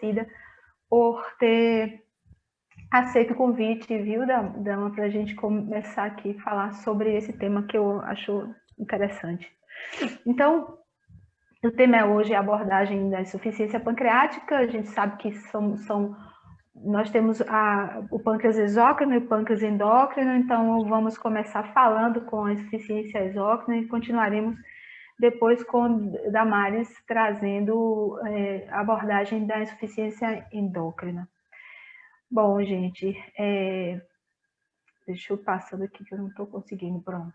agradecida por ter aceito o convite, viu, Dama, para a gente começar aqui a falar sobre esse tema que eu acho interessante. Então, o tema hoje é a abordagem da insuficiência pancreática. A gente sabe que nós temos o pâncreas exócrino e o pâncreas endócrino, então vamos começar falando com a insuficiência exócrina e continuaremos depois com Damares trazendo a abordagem da insuficiência endócrina. Bom, gente, deixa eu passando aqui que eu não estou conseguindo, pronto.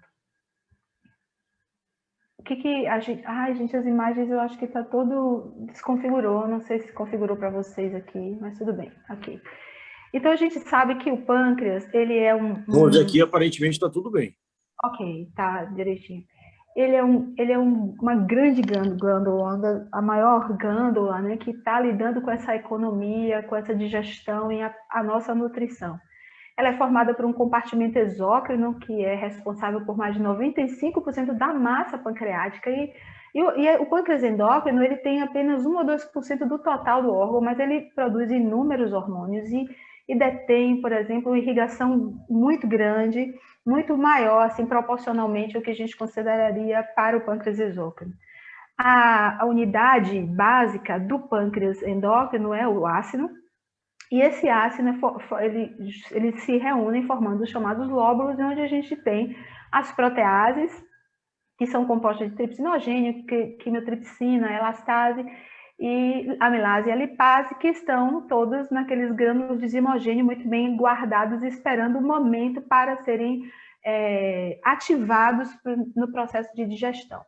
O que a gente... Ai, gente, as imagens eu acho que está todo... Desconfigurou, não sei se configurou para vocês aqui, mas tudo bem, ok. Então, a gente sabe que o pâncreas, ele é Hoje aqui, aparentemente, está tudo bem. Ok, tá direitinho. Ele é uma grande glândula, a maior glândula, né, que está lidando com essa economia, com essa digestão e a nossa nutrição. Ela é formada por um compartimento exócrino, que é responsável por mais de 95% da massa pancreática, e o pâncreas endócrino ele tem apenas 1 ou 2% do total do órgão, mas ele produz inúmeros hormônios e detém, por exemplo, irrigação muito grande, muito maior, assim, proporcionalmente ao que a gente consideraria para o pâncreas exócrino. A unidade básica do pâncreas endócrino é o ácido, e esse ácido, ele se reúne formando os chamados lóbulos, onde a gente tem as proteases, que são compostas de tripsinogênio, quimiotripsina, elastase, e amilase e a lipase, que estão todos naqueles grânulos de zimogênio muito bem guardados, esperando o momento para serem ativados no processo de digestão.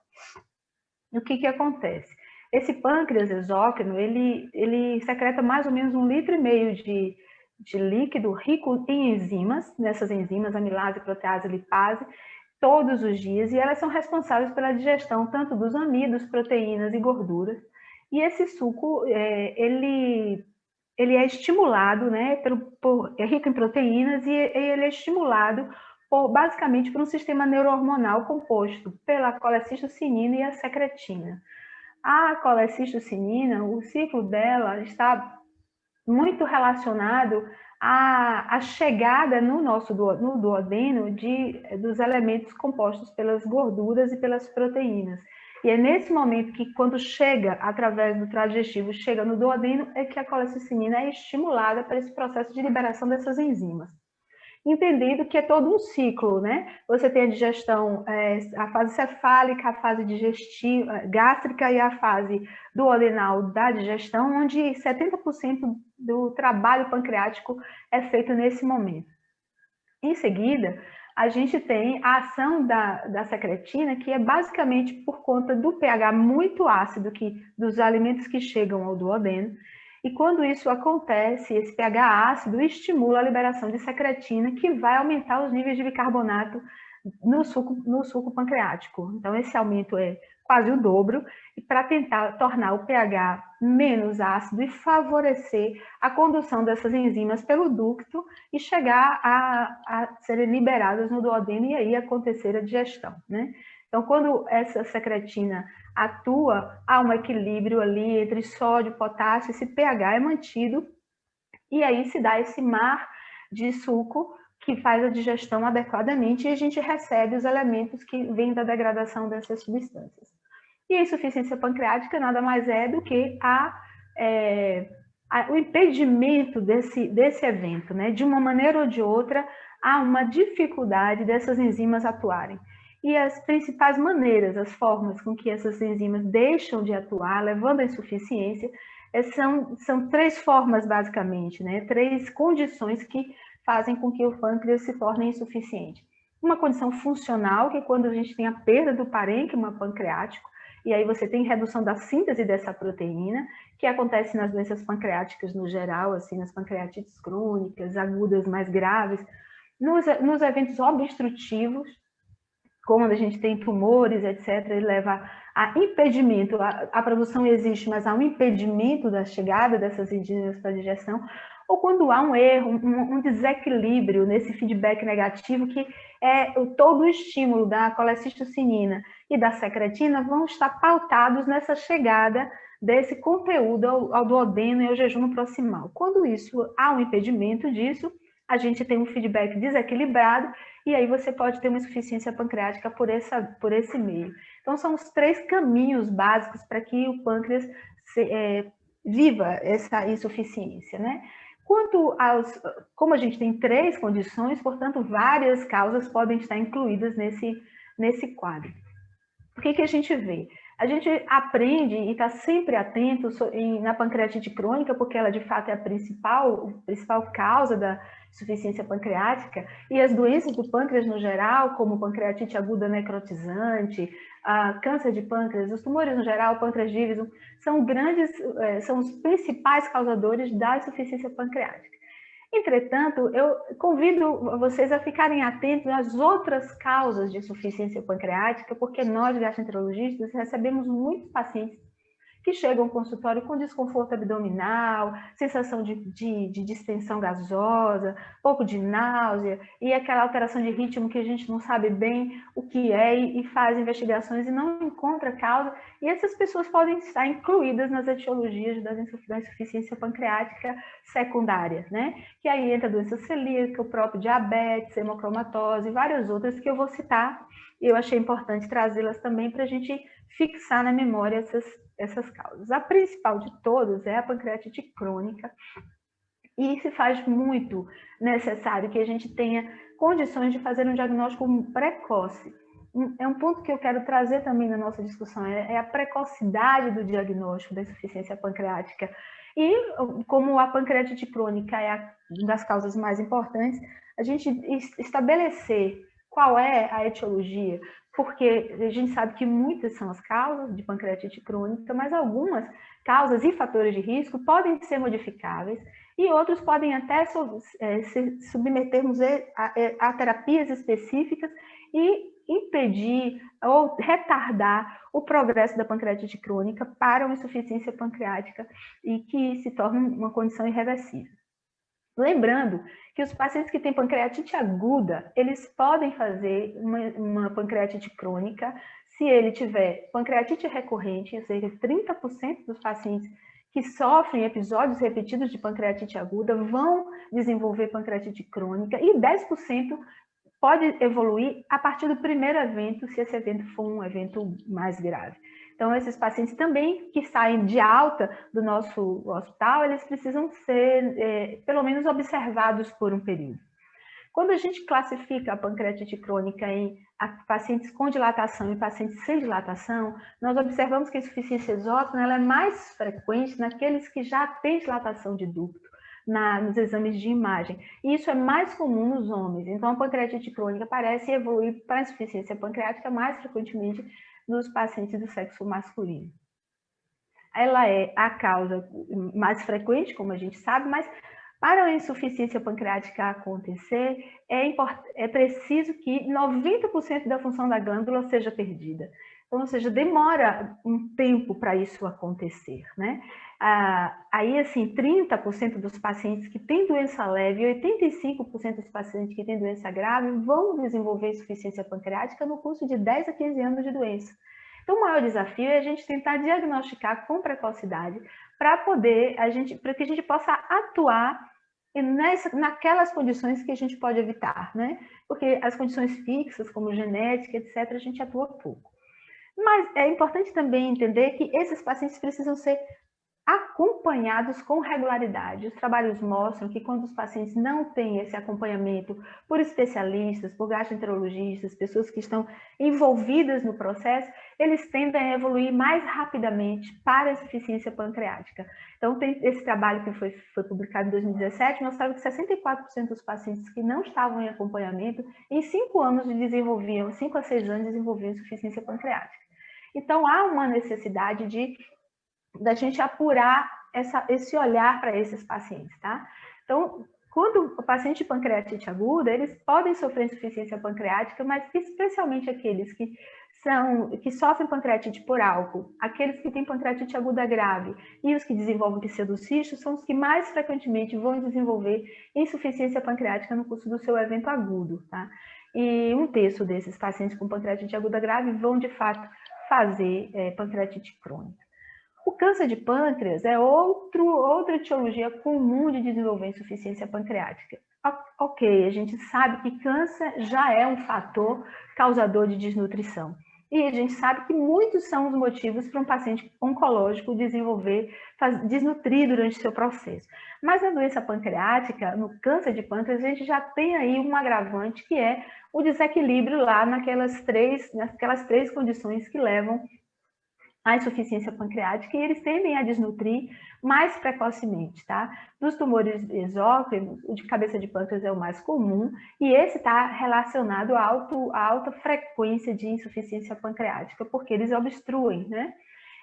E o que acontece? Esse pâncreas exócrino, ele secreta mais ou menos 1,5 litro de líquido rico em enzimas, nessas enzimas, amilase, protease, lipase, todos os dias, e elas são responsáveis pela digestão tanto dos amidos, proteínas e gorduras. E esse suco, ele é estimulado, né, é rico em proteínas, e ele é estimulado basicamente por um sistema neurohormonal composto pela colecistocinina e a secretina. A colecistocinina, o ciclo dela está muito relacionado à chegada no duodeno dos elementos compostos pelas gorduras e pelas proteínas. E é nesse momento que, quando chega, através do trato digestivo, chega no duodeno, é que a colecistocinina é estimulada para esse processo de liberação dessas enzimas. Entendendo que é todo um ciclo, né? Você tem a digestão, a fase cefálica, a fase digestiva, gástrica e a fase duodenal da digestão, onde 70% do trabalho pancreático é feito nesse momento. Em seguida, a gente tem a ação da secretina, que é basicamente por conta do pH muito ácido dos alimentos que chegam ao duodeno. E quando isso acontece, esse pH ácido estimula a liberação de secretina, que vai aumentar os níveis de bicarbonato no suco pancreático. Então, esse aumento é quase o dobro, e para tentar tornar o pH menos ácido e favorecer a condução dessas enzimas pelo ducto e chegar a serem liberadas no duodeno e aí acontecer a digestão, né? Então, quando essa secretina atua, há um equilíbrio ali entre sódio, potássio, esse pH é mantido, e aí se dá esse mar de suco que faz a digestão adequadamente, e a gente recebe os elementos que vêm da degradação dessas substâncias. E a insuficiência pancreática nada mais é do que o impedimento desse evento, né? De uma maneira ou de outra, há uma dificuldade dessas enzimas atuarem. E as principais maneiras, as formas com que essas enzimas deixam de atuar, levando à insuficiência, são 3 formas, basicamente, né? 3 condições que fazem com que o pâncreas se torne insuficiente. Uma condição funcional, que é quando a gente tem a perda do parênquima pancreático, e aí você tem redução da síntese dessa proteína, que acontece nas doenças pancreáticas no geral, assim, nas pancreatites crônicas, agudas mais graves, nos eventos obstrutivos, quando a gente tem tumores, etc., ele leva a impedimento, a produção existe, mas há um impedimento da chegada dessas enzimas para a digestão, ou quando há um erro, um desequilíbrio nesse feedback negativo, que todo o estímulo da colecistocinina e da secretina vão estar pautados nessa chegada desse conteúdo ao duodeno e ao jejum proximal. Quando há um impedimento disso, a gente tem um feedback desequilibrado e aí você pode ter uma insuficiência pancreática por esse meio. Então, são os 3 caminhos básicos para que o pâncreas viva essa insuficiência, né? Como a gente tem 3 condições, portanto, várias causas podem estar incluídas nesse quadro. O que a gente vê? A gente aprende e está sempre atento na pancreatite crônica, porque ela, de fato, é a principal causa da insuficiência pancreática, e as doenças do pâncreas no geral, como pancreatite aguda necrotizante, câncer de pâncreas, os tumores no geral, pâncreas Gleason, são os principais causadores da insuficiência pancreática. Entretanto, eu convido vocês a ficarem atentos às outras causas de insuficiência pancreática, porque nós, gastroenterologistas, recebemos muitos pacientes que chegam ao consultório com desconforto abdominal, sensação de distensão gasosa, pouco de náusea e aquela alteração de ritmo que a gente não sabe bem o que é e faz investigações e não encontra causa. E essas pessoas podem estar incluídas nas etiologias da insuficiência pancreática secundária, né? Que aí entra a doença celíaca, o próprio diabetes, hemocromatose e várias outras que eu vou citar. E eu achei importante trazê-las também para a gente fixar na memória essas causas. A principal de todas é a pancreatite crônica, e se faz muito necessário que a gente tenha condições de fazer um diagnóstico precoce. É um ponto que eu quero trazer também na nossa discussão, é a precocidade do diagnóstico da insuficiência pancreática. E como a pancreatite crônica é uma das causas mais importantes, a gente estabelecer qual é a etiologia, porque a gente sabe que muitas são as causas de pancreatite crônica, mas algumas causas e fatores de risco podem ser modificáveis e outros podem até submetermos a terapias específicas e impedir ou retardar o progresso da pancreatite crônica para uma insuficiência pancreática e que se torna uma condição irreversível. Lembrando que os pacientes que têm pancreatite aguda, eles podem fazer uma pancreatite crônica se ele tiver pancreatite recorrente, ou seja, 30% dos pacientes que sofrem episódios repetidos de pancreatite aguda vão desenvolver pancreatite crônica e 10% pode evoluir a partir do primeiro evento, se esse evento for um evento mais grave. Então, esses pacientes também que saem de alta do nosso hospital, eles precisam ser, pelo menos, observados por um período. Quando a gente classifica a pancreatite crônica em pacientes com dilatação e pacientes sem dilatação, nós observamos que a insuficiência exócrina ela é mais frequente naqueles que já têm dilatação de ducto, nos exames de imagem. E isso é mais comum nos homens. Então, a pancreatite crônica parece evoluir para a insuficiência pancreática mais frequentemente nos pacientes do sexo masculino. Ela é a causa mais frequente, como a gente sabe, mas para a insuficiência pancreática acontecer, é preciso que 90% da função da glândula seja perdida. Então, ou seja, demora um tempo para isso acontecer, né? Aí, assim, 30% dos pacientes que têm doença leve e 85% dos pacientes que têm doença grave vão desenvolver insuficiência pancreática no curso de 10 a 15 anos de doença. Então, o maior desafio é a gente tentar diagnosticar com precocidade para que a gente possa atuar naquelas condições que a gente pode evitar, né? Porque as condições fixas, como genética, etc., a gente atua pouco. Mas é importante também entender que esses pacientes precisam ser acompanhados com regularidade. Os trabalhos mostram que quando os pacientes não têm esse acompanhamento por especialistas, por gastroenterologistas, pessoas que estão envolvidas no processo, eles tendem a evoluir mais rapidamente para a insuficiência pancreática. Então, tem esse trabalho que foi publicado em 2017, mostrava que 64% dos pacientes que não estavam em acompanhamento, em 5 anos desenvolviam, 5 a 6 anos desenvolviam insuficiência pancreática. Então, há uma necessidade da gente apurar esse olhar para esses pacientes, tá? Então, quando o paciente de pancreatite aguda, eles podem sofrer insuficiência pancreática, mas especialmente aqueles que sofrem pancreatite por álcool, aqueles que têm pancreatite aguda grave e os que desenvolvem pseudocisto são os que mais frequentemente vão desenvolver insuficiência pancreática no curso do seu evento agudo, tá? E 1/3 desses pacientes com pancreatite aguda grave vão, de fato, fazer pancreatite crônica. O câncer de pâncreas é outra etiologia comum de desenvolver insuficiência pancreática. Ok, a gente sabe que câncer já é um fator causador de desnutrição. E a gente sabe que muitos são os motivos para um paciente oncológico desnutrir durante seu processo. Mas na doença pancreática, no câncer de pâncreas, a gente já tem aí um agravante que é o desequilíbrio lá naquelas três condições que levam à insuficiência pancreática, e eles tendem a desnutrir mais precocemente, tá? Dos tumores exócrinos, o de cabeça de pâncreas é o mais comum, e esse está relacionado à alta frequência de insuficiência pancreática, porque eles obstruem, né?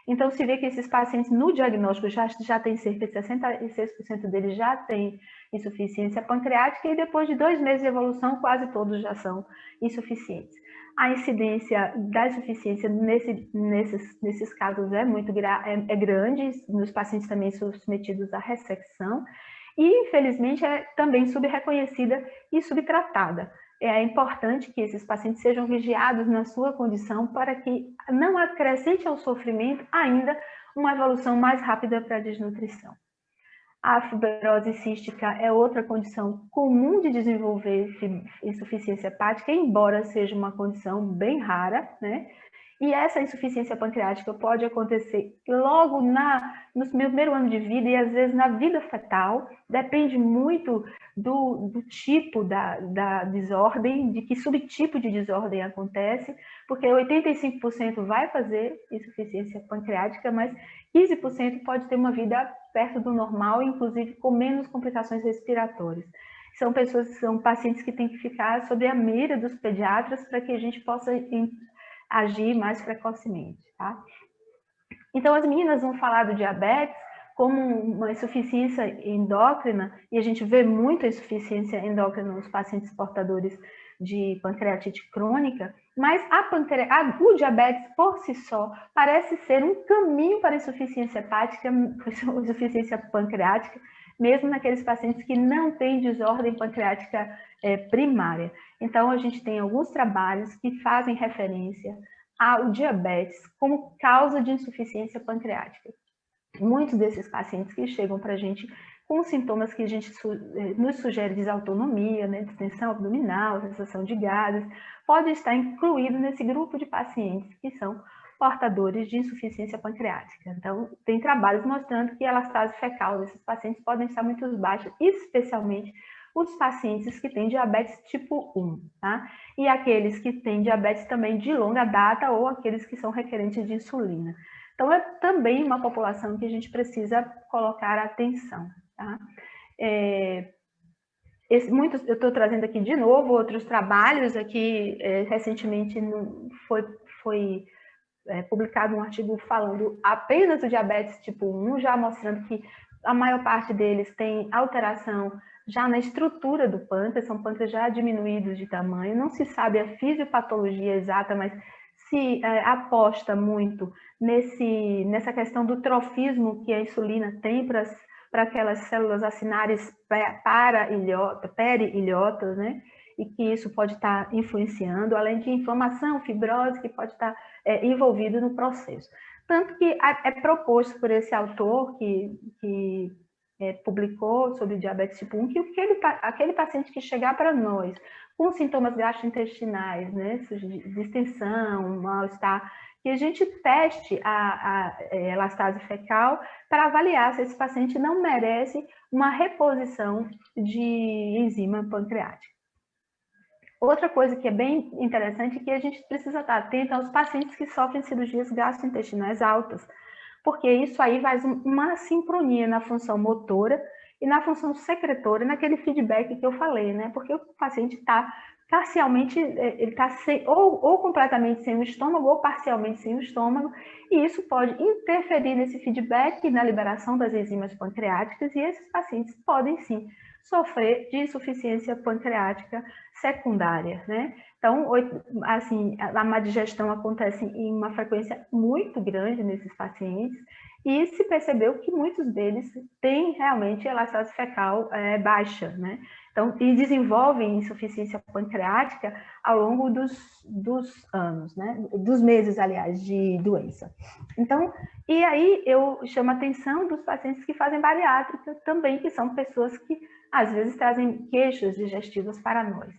Então, se vê que esses pacientes, no diagnóstico, já tem cerca de 66% deles já tem insuficiência pancreática, e depois de 2 meses de evolução, quase todos já são insuficientes. A incidência da insuficiência nesses casos é grande, nos pacientes também submetidos à ressecção, e, infelizmente, é também subreconhecida e subtratada. É importante que esses pacientes sejam vigiados na sua condição para que não acrescente ao sofrimento ainda uma evolução mais rápida para a desnutrição. A fibrose cística é outra condição comum de desenvolver insuficiência hepática, embora seja uma condição bem rara, né? E essa insuficiência pancreática pode acontecer logo no primeiro ano de vida e às vezes na vida fetal, depende muito do tipo da desordem, de que subtipo de desordem acontece, porque 85% vai fazer insuficiência pancreática, mas 15% pode ter uma vida perto do normal, inclusive com menos complicações respiratórias. São pacientes que têm que ficar sob a mira dos pediatras para que a gente possa agir mais precocemente, tá? Então, as meninas vão falar do diabetes como uma insuficiência endócrina, e a gente vê muito a insuficiência endócrina nos pacientes portadores de pancreatite crônica, mas o diabetes por si só parece ser um caminho para a insuficiência hepática, insuficiência pancreática, mesmo naqueles pacientes que não têm desordem pancreática primária. Então, a gente tem alguns trabalhos que fazem referência ao diabetes como causa de insuficiência pancreática. Muitos desses pacientes que chegam para a gente com sintomas que a gente nos sugere desautonomia, né, distensão abdominal, sensação de gases, podem estar incluídos nesse grupo de pacientes que são portadores de insuficiência pancreática. Então, tem trabalhos mostrando que a elastase fecal desses pacientes podem estar muito baixa, especialmente os pacientes que têm diabetes tipo 1, tá? E aqueles que têm diabetes também de longa data ou aqueles que são requerentes de insulina. Então, é também uma população que a gente precisa colocar atenção, tá? Eu estou trazendo aqui de novo outros trabalhos aqui, recentemente foi publicado um artigo falando apenas do diabetes tipo 1, já mostrando que a maior parte deles tem alteração já na estrutura do pâncreas, são pâncreas já diminuídos de tamanho, não se sabe a fisiopatologia exata, mas se aposta muito nessa questão do trofismo que a insulina tem para aquelas células acinares peri-ilhotas, né? E que isso pode estar influenciando, além de inflamação, fibrose, que pode estar envolvido no processo. Tanto que é proposto por esse autor que publicou sobre o diabetes tipo 1, que aquele paciente que chegar para nós com sintomas gastrointestinais, né, distensão, mal-estar, que a gente teste a elastase fecal para avaliar se esse paciente não merece uma reposição de enzima pancreática. Outra coisa que é bem interessante é que a gente precisa estar atento aos pacientes que sofrem cirurgias gastrointestinais altas, porque isso aí faz uma sincronia na função motora e na função secretora, naquele feedback que eu falei, né? Porque o paciente está parcialmente, ele está ou completamente sem o estômago ou parcialmente sem o estômago, e isso pode interferir nesse feedback e na liberação das enzimas pancreáticas, e esses pacientes podem sim sofrer de insuficiência pancreática secundária, né? Então, assim, a má digestão acontece em uma frequência muito grande nesses pacientes, e se percebeu que muitos deles têm realmente elastase fecal baixa, né? Então, e desenvolvem insuficiência pancreática ao longo dos anos, né? Dos meses, aliás, de doença. Então, e aí eu chamo a atenção dos pacientes que fazem bariátrica também, que são pessoas que às vezes trazem queixas digestivas para nós.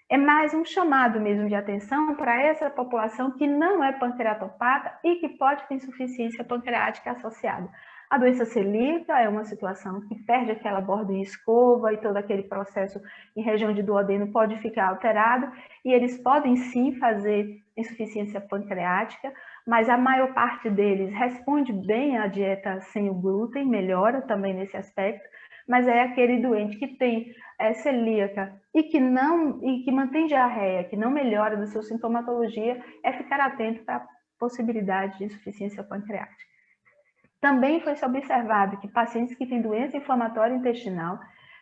É mais um chamado mesmo de atenção para essa população que não é pancreatopata e que pode ter insuficiência pancreática associada. A doença celíaca é uma situação que perde aquela borda em escova e todo aquele processo em região de duodeno pode ficar alterado e eles podem sim fazer insuficiência pancreática, mas a maior parte deles responde bem à dieta sem o glúten, melhora também nesse aspecto, mas é aquele doente que tem celíaca e que mantém diarreia, que não melhora da sua sintomatologia, é ficar atento para a possibilidade de insuficiência pancreática. Também foi observado que pacientes que têm doença inflamatória intestinal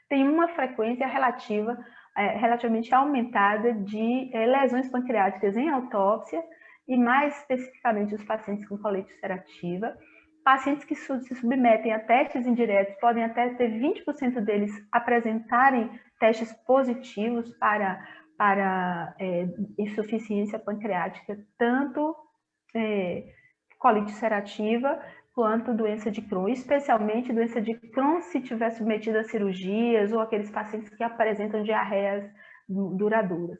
têm uma frequência relativamente aumentada de lesões pancreáticas em autópsia, e mais especificamente os pacientes com colite ulcerativa. Pacientes que se submetem a testes indiretos podem até ter 20% deles apresentarem testes positivos para insuficiência pancreática, tanto colite ulcerativa quanto doença de Crohn, especialmente doença de Crohn se tiver submetida a cirurgias ou aqueles pacientes que apresentam diarreias duradouras.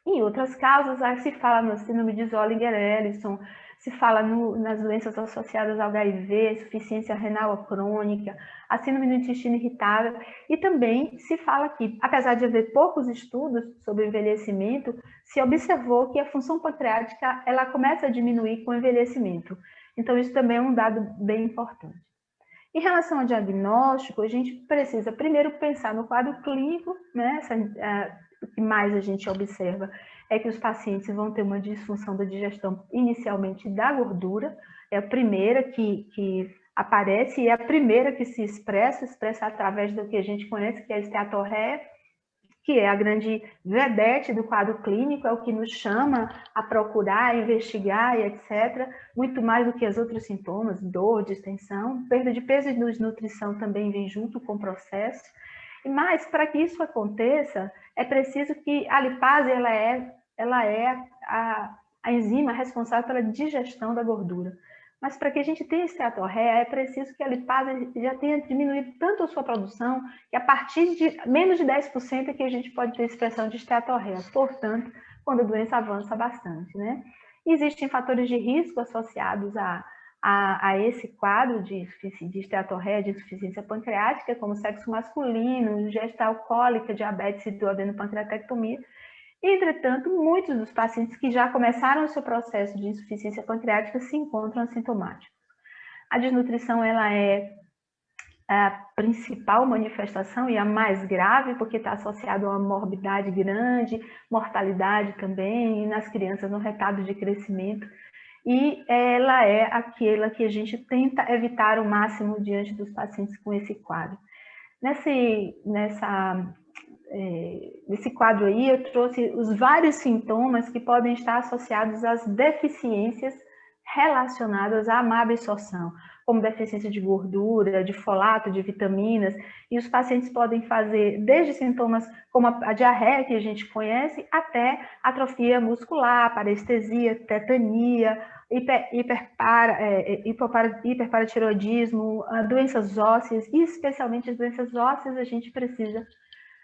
Em outras causas, se fala no síndrome de Zollinger-Ellison, se fala nas doenças associadas ao HIV, insuficiência renal crônica, a síndrome do intestino irritável, e também se fala que, apesar de haver poucos estudos sobre envelhecimento, se observou que a função pancreática ela começa a diminuir com o envelhecimento. Então, isso também é um dado bem importante. Em relação ao diagnóstico, a gente precisa primeiro pensar no quadro clínico, né? O que mais a gente observa é que os pacientes vão ter uma disfunção da digestão inicialmente da gordura, é a primeira que aparece e é a primeira que se expressa através do que a gente conhece, que é a esteatorreia, que é a grande vedete do quadro clínico, é o que nos chama a procurar, a investigar e etc., muito mais do que os outros sintomas, dor, distensão, perda de peso e desnutrição também vem junto com o processo. Mas, para que isso aconteça, é preciso que a lipase ela é a enzima responsável pela digestão da gordura. Mas para que a gente tenha esteatorreia, é preciso que a lipase já tenha diminuído tanto a sua produção, que a partir de menos de 10% é que a gente pode ter expressão de esteatorreia. Portanto, quando a doença avança bastante, né? Existem fatores de risco associados a esse quadro de esteatorreia, de insuficiência pancreática, como sexo masculino, ingesta alcoólica, diabetes e duodenopancreatectomia. Entretanto, muitos dos pacientes que já começaram o seu processo de insuficiência pancreática se encontram assintomáticos. A desnutrição ela é a principal manifestação e a mais grave, porque está associada a uma morbidade grande, mortalidade também, e nas crianças no retardo de crescimento. E ela é aquela que a gente tenta evitar o máximo diante dos pacientes com esse quadro. Nesse quadro aí, eu trouxe os vários sintomas que podem estar associados às deficiências relacionadas à má absorção, como deficiência de gordura, de folato, de vitaminas, e os pacientes podem fazer desde sintomas como a diarreia, que a gente conhece, até atrofia muscular, parestesia, tetania, hiperparatiroidismo, doenças ósseas, e especialmente as doenças ósseas a gente precisa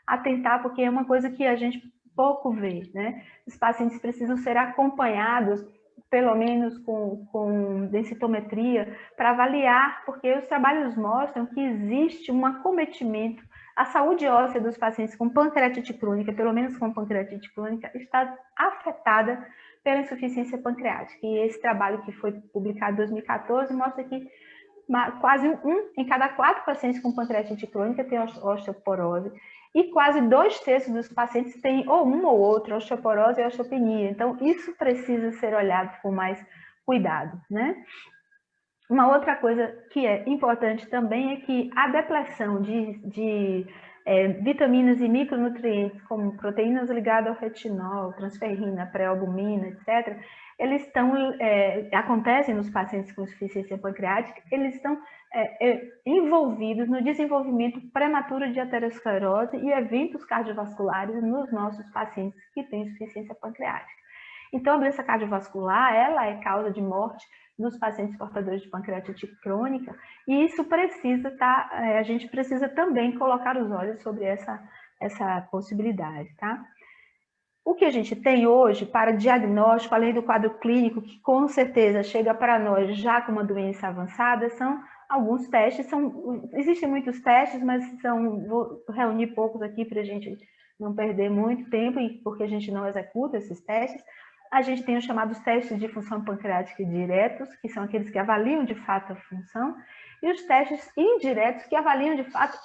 atentar, porque é uma coisa que a gente pouco vê, né? Os pacientes precisam ser acompanhados, pelo menos com densitometria, para avaliar, porque os trabalhos mostram que existe um acometimento. A saúde óssea dos pacientes com pancreatite crônica, pelo menos com pancreatite crônica, está afetada pela insuficiência pancreática. E esse trabalho que foi publicado em 2014 mostra que quase 1 em cada 4 pacientes com pancreatite crônica tem osteoporose, e quase 2/3 dos pacientes têm ou uma ou outra, osteoporose e osteopenia. Então, isso precisa ser olhado com mais cuidado, né? Uma outra coisa que é importante também é que a depleção de vitaminas e micronutrientes, como proteínas ligadas ao retinol, transferrina, pré-albumina, etc., eles estão, acontecem nos pacientes com insuficiência pancreática, eles estão envolvidos no desenvolvimento prematuro de aterosclerose e eventos cardiovasculares nos nossos pacientes que têm insuficiência pancreática. Então, a doença cardiovascular, ela é causa de morte nos pacientes portadores de pancreatite crônica, e isso precisa a gente precisa também colocar os olhos sobre essa possibilidade, tá? O que a gente tem hoje para diagnóstico, além do quadro clínico, que com certeza chega para nós já com uma doença avançada, são alguns testes. Existem muitos testes, mas vou reunir poucos aqui para a gente não perder muito tempo, porque a gente não executa esses testes. A gente tem os chamados testes de função pancreática diretos, que são aqueles que avaliam de fato a função, e os testes indiretos, que avaliam de fato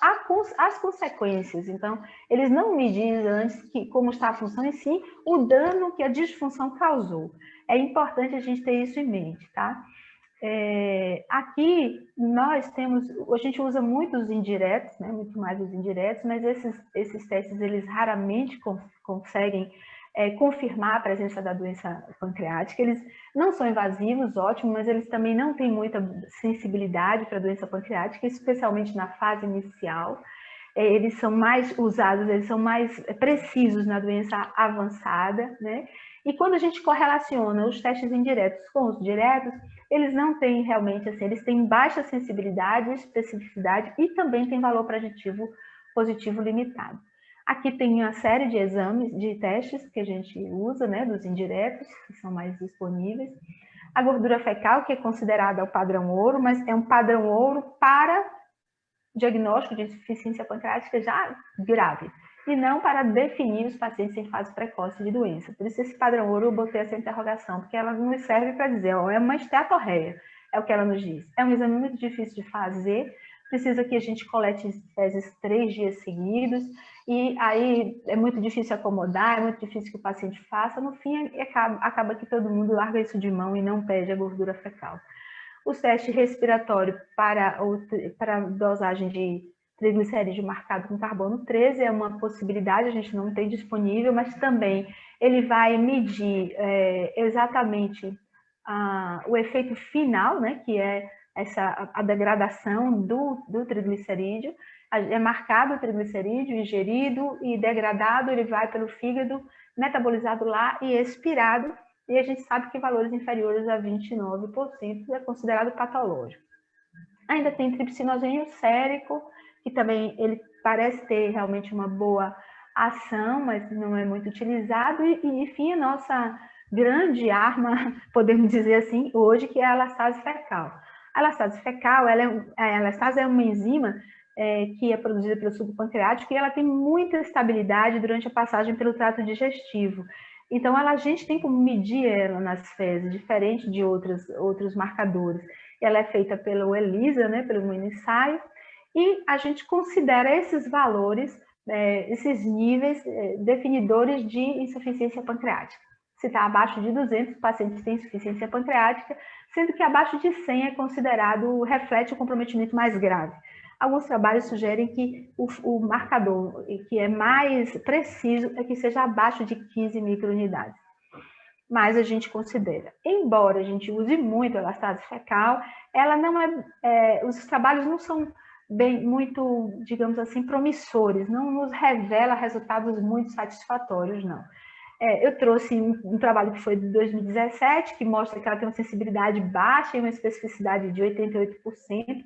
as consequências. Então, eles não medem antes como está a função, e sim o dano que a disfunção causou. É importante a gente ter isso em mente, tá? Aqui a gente usa muito os indiretos, né? Muito mais os indiretos, mas esses testes, eles raramente conseguem confirmar a presença da doença pancreática. Eles não são invasivos, ótimo, mas eles também não têm muita sensibilidade para a doença pancreática, especialmente na fase inicial. Eles são mais usados, eles são mais precisos na doença avançada, né? E quando a gente correlaciona os testes indiretos com os diretos, eles não têm realmente, assim, eles têm baixa sensibilidade, especificidade e também têm valor preditivo positivo limitado. Aqui tem uma série de exames, de testes que a gente usa, né, dos indiretos, que são mais disponíveis. A gordura fecal, que é considerada o padrão ouro, mas é um padrão ouro para diagnóstico de insuficiência pancreática já grave, e não para definir os pacientes em fase precoce de doença. Por isso, esse padrão ouro, eu botei essa interrogação, porque ela nos serve para dizer, ó, é uma esteatorreia, é o que ela nos diz. É um exame muito difícil de fazer, precisa que a gente colete fezes 3 dias seguidos, e aí é muito difícil acomodar, é muito difícil que o paciente faça. No fim, acaba que todo mundo larga isso de mão e não pede a gordura fecal. Os testes respiratórios para dosagem de triglicerídeo marcado com carbono 13 é uma possibilidade, a gente não tem disponível, mas também ele vai medir exatamente o efeito final, né, que é a degradação do triglicerídeo. É marcado o triglicerídeo, ingerido e degradado, ele vai pelo fígado, metabolizado lá e expirado, e a gente sabe que valores inferiores a 29% é considerado patológico. Ainda tem tripsinogênio sérico, que também ele parece ter realmente uma boa ação, mas não é muito utilizado, e enfim, a nossa grande arma, podemos dizer assim, hoje, que é a elastase fecal. A elastase fecal, a elastase é uma enzima que é produzida pelo suco pancreático, e ela tem muita estabilidade durante a passagem pelo trato digestivo. Então, a gente tem como medir ela nas fezes, diferente de outros marcadores. Ela é feita pelo ELISA, né, pelo ensaio, e a gente considera esses valores, esses níveis definidores de insuficiência pancreática. Se está abaixo de 200, o paciente tem insuficiência pancreática, sendo que abaixo de 100 é considerado, reflete o comprometimento mais grave. Alguns trabalhos sugerem que o marcador que é mais preciso é que seja abaixo de 15 microunidades. Mas a gente considera. Embora a gente use muito a elastase fecal, ela não os trabalhos não são muito, digamos assim, promissores, não nos revela resultados muito satisfatórios, não. Eu trouxe um trabalho que foi de 2017, que mostra que ela tem uma sensibilidade baixa e uma especificidade de 88%.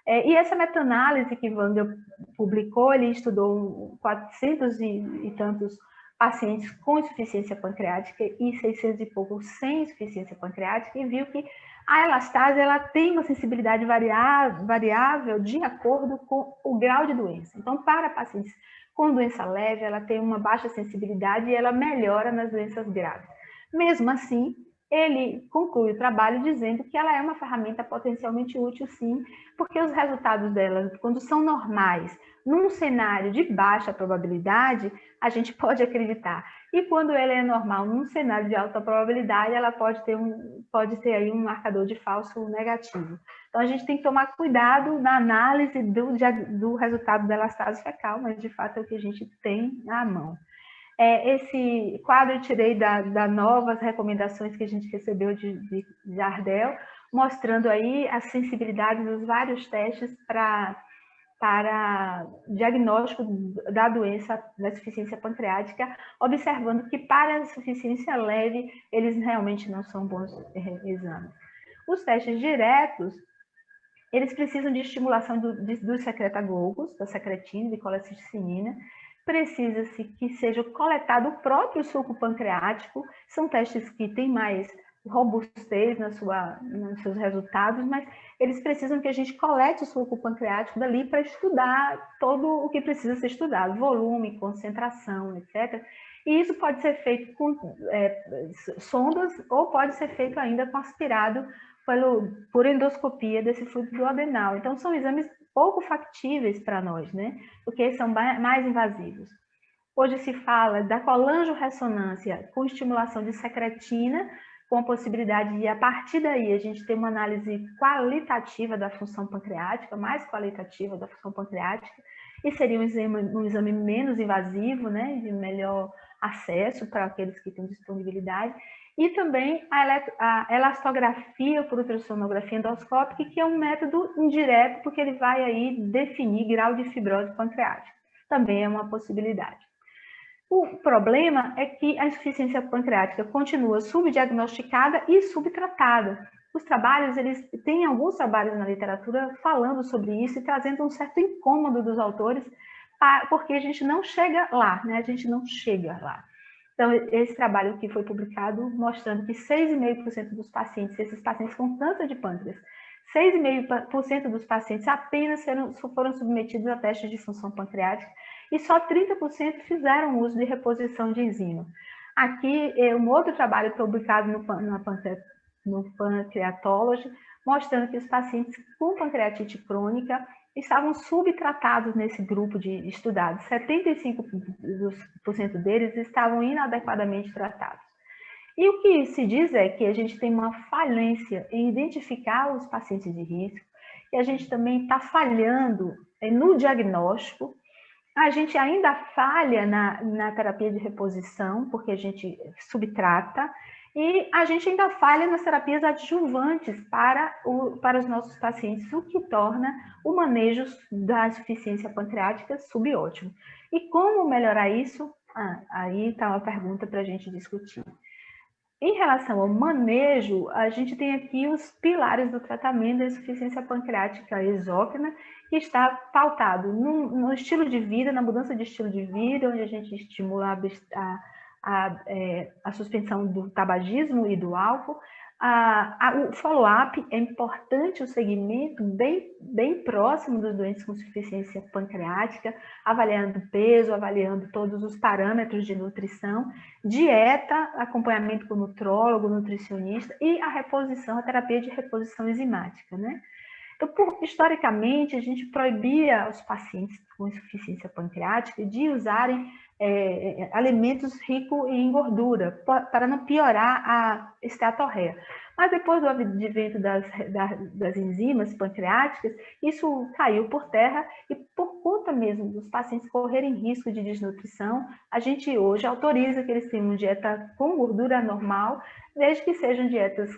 E essa meta-análise que Wangel publicou, ele estudou 400 e tantos pacientes com insuficiência pancreática e 600 e poucos sem insuficiência pancreática, e viu que a elastase ela tem uma sensibilidade variável de acordo com o grau de doença. Então, para pacientes com doença leve, ela tem uma baixa sensibilidade e ela melhora nas doenças graves. Mesmo assim, ele conclui o trabalho dizendo que ela é uma ferramenta potencialmente útil, sim, porque os resultados dela, quando são normais, num cenário de baixa probabilidade, a gente pode acreditar. E quando ela é normal, num cenário de alta probabilidade, ela pode ter aí um marcador de falso negativo. Então, a gente tem que tomar cuidado na análise do resultado da elastase fecal, mas, de fato, é o que a gente tem à mão. Esse quadro eu tirei da novas recomendações que a gente recebeu de Jardel, mostrando aí a sensibilidade dos vários testes para diagnóstico da doença da insuficiência pancreática, observando que para a insuficiência leve, eles realmente não são bons exames. Os testes diretos, eles precisam de estimulação dos secretagogos, da secretina e colecisticinina, precisa-se que seja coletado o próprio suco pancreático, são testes que têm mais robustez nos seus resultados, mas eles precisam que a gente colete o suco pancreático dali para estudar todo o que precisa ser estudado, volume, concentração, etc. E isso pode ser feito com sondas ou pode ser feito ainda com aspirado por endoscopia desse fluido duodenal. Então, são exames pouco factíveis para nós, né? Porque são mais invasivos. Hoje se fala da colangio-ressonância com estimulação de secretina, com a possibilidade de, a partir daí, a gente ter uma análise qualitativa da função pancreática, mais qualitativa da função pancreática, e seria um exame menos invasivo, né, de melhor acesso para aqueles que têm disponibilidade, e também a elastografia por ultrassonografia endoscópica, que é um método indireto, porque ele vai aí definir grau de fibrose pancreática. Também é uma possibilidade. O problema é que a insuficiência pancreática continua subdiagnosticada e subtratada. Os trabalhos, tem alguns trabalhos na literatura falando sobre isso e trazendo um certo incômodo dos autores, porque a gente não chega lá, né? A gente não chega lá. Então, esse trabalho que foi publicado mostrando que 6,5% dos pacientes, esses pacientes com câncer de pâncreas, 6,5% dos pacientes apenas foram submetidos a testes de função pancreática e só 30% fizeram uso de reposição de enzima. Aqui é um outro trabalho publicado no Pancreatology, mostrando que os pacientes com pancreatite crônica estavam subtratados nesse grupo de estudados. 75% deles estavam inadequadamente tratados. E o que se diz é que a gente tem uma falência em identificar os pacientes de risco, e a gente também está falhando no diagnóstico, a gente ainda falha na terapia de reposição, porque a gente subtrata, e a gente ainda falha nas terapias adjuvantes para os nossos pacientes, o que torna o manejo da insuficiência pancreática subótimo. E como melhorar isso? Aí está uma pergunta para a gente discutir. Em relação ao manejo, a gente tem aqui os pilares do tratamento da insuficiência pancreática exócrina, que está pautado no estilo de vida, na mudança de estilo de vida, onde a gente estimula a suspensão do tabagismo e do álcool. O follow-up é importante, o segmento bem próximo dos doentes com insuficiência pancreática, avaliando peso, avaliando todos os parâmetros de nutrição, dieta, acompanhamento com nutrólogo, nutricionista e a reposição, a terapia de reposição enzimática, né? Então, historicamente, a gente proibia os pacientes com insuficiência pancreática de usarem alimentos ricos em gordura, para não piorar a esteatorreia. Mas depois do advento das enzimas pancreáticas, isso caiu por terra e por conta mesmo dos pacientes correrem risco de desnutrição, a gente hoje autoriza que eles tenham uma dieta com gordura normal, desde que sejam dietas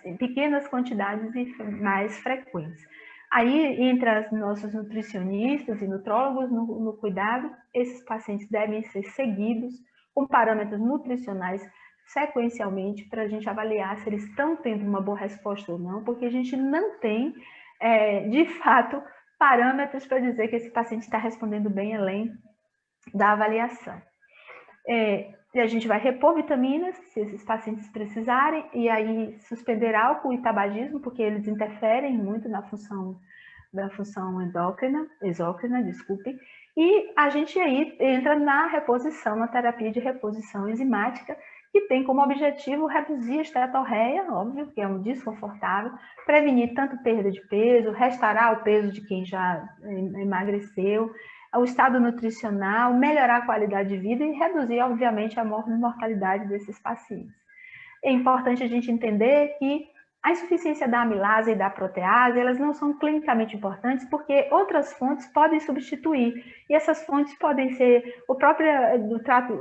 em pequenas quantidades e mais frequentes. Aí, entre os nossos nutricionistas e nutrólogos no cuidado, esses pacientes devem ser seguidos com parâmetros nutricionais sequencialmente para a gente avaliar se eles estão tendo uma boa resposta ou não, porque a gente não tem, de fato, parâmetros para dizer que esse paciente está respondendo bem além da avaliação. E a gente vai repor vitaminas, se esses pacientes precisarem, e aí suspender álcool e tabagismo, porque eles interferem muito na função exócrina, desculpe, e a gente aí entra na reposição, na terapia de reposição enzimática, que tem como objetivo reduzir a esteatorreia, óbvio, que é um desconfortável, prevenir tanto perda de peso, restaurar o peso de quem já emagreceu, o estado nutricional, melhorar a qualidade de vida e reduzir, obviamente, a mortalidade desses pacientes. É importante a gente entender que A insuficiência da amilase e da protease, elas não são clinicamente importantes porque outras fontes podem substituir. E essas fontes podem ser o próprio do trato,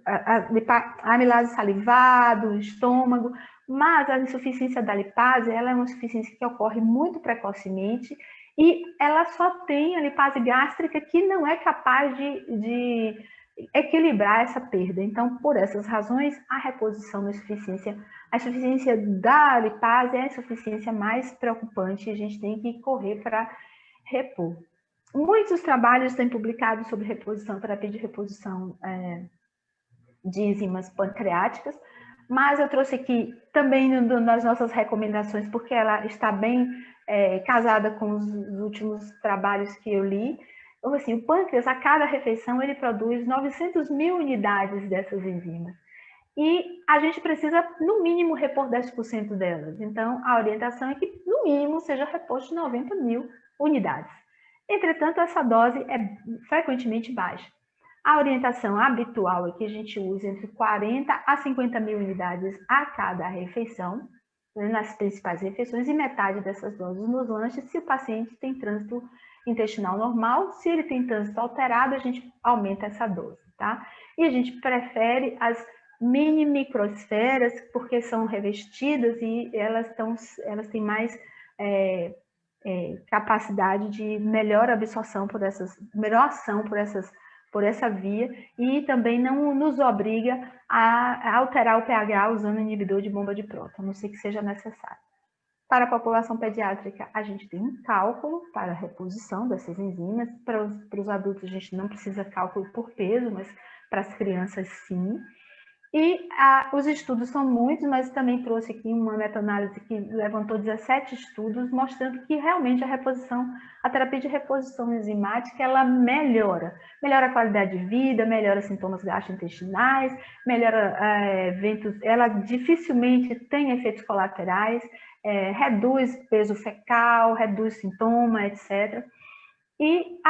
a amilase salivar, do estômago, mas a insuficiência da lipase, ela é uma insuficiência que ocorre muito precocemente e ela só tem a lipase gástrica que não é capaz de equilibrar essa perda. Então, por essas razões, a reposição da insuficiência, a insuficiência da lipase é a insuficiência mais preocupante e a gente tem que correr para repor. Muitos trabalhos têm publicado sobre reposição, terapia de reposição de enzimas pancreáticas, mas eu trouxe aqui também nas nossas recomendações, porque ela está bem casada com os últimos trabalhos que eu li. Então, assim, o pâncreas, a cada refeição, ele produz 900 mil unidades dessas enzimas. E a gente precisa, no mínimo, repor 10% delas. Então, a orientação é que, no mínimo, seja reposto 90 mil unidades. Entretanto, essa dose é frequentemente baixa. A orientação habitual é que a gente use entre 40 a 50 mil unidades a cada refeição, nas principais refeições, e metade dessas doses nos lanches, se o paciente tem trânsito intestinal normal. Se ele tem trânsito alterado, a gente aumenta essa dose, tá? E a gente prefere as mini microesferas, porque são revestidas e elas têm mais capacidade de melhor absorção melhor ação por essa via, e também não nos obriga a alterar o pH usando inibidor de bomba de próton, a não ser que seja necessário. Para a população pediátrica, a gente tem um cálculo para a reposição dessas enzimas. Para os adultos, a gente não precisa cálculo por peso, mas para as crianças, sim. E os estudos são muitos, mas também trouxe aqui uma meta-análise que levantou 17 estudos, mostrando que realmente a terapia de reposição enzimática, ela melhora a qualidade de vida, melhora sintomas gastrointestinais, melhora eventos, ela dificilmente tem efeitos colaterais, reduz peso fecal, reduz sintoma, etc. E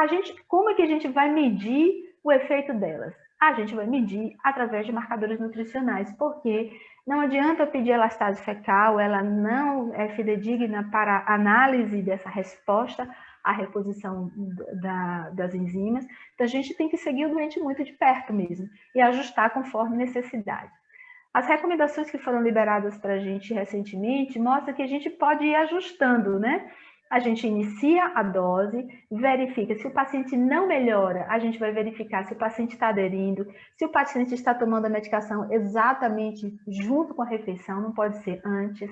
como é que a gente vai medir o efeito delas? A gente vai medir através de marcadores nutricionais, porque não adianta eu pedir elastase fecal, ela não é fidedigna para análise dessa resposta à reposição das enzimas. Então, a gente tem que seguir o doente muito de perto mesmo e ajustar conforme necessidade. As recomendações que foram liberadas para a gente recentemente mostram que a gente pode ir ajustando, né? A gente inicia a dose, verifica se o paciente não melhora, a gente vai verificar se o paciente está aderindo, se o paciente está tomando a medicação exatamente junto com a refeição, não pode ser antes,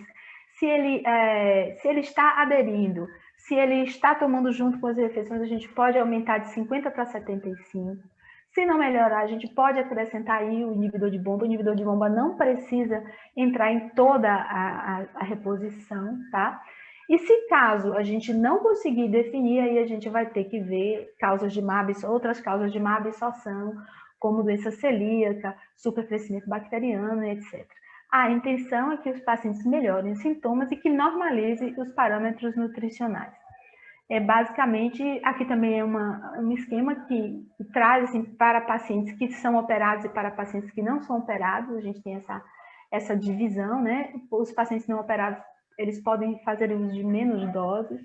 se ele está aderindo, se ele está tomando junto com as refeições, a gente pode aumentar de 50 para 75. Se não melhorar, a gente pode acrescentar aí o inibidor de bomba. O inibidor de bomba não precisa entrar em toda a reposição, tá? E se caso a gente não conseguir definir, aí a gente vai ter que ver causas de má absorção, outras causas de má absorção, como doença celíaca, supercrescimento bacteriano, etc. A intenção é que os pacientes melhorem os sintomas e que normalize os parâmetros nutricionais. Basicamente, aqui também é um esquema que traz assim, para pacientes que são operados e para pacientes que não são operados, a gente tem essa divisão, né? Os pacientes não operados, eles podem fazer uso de menos doses.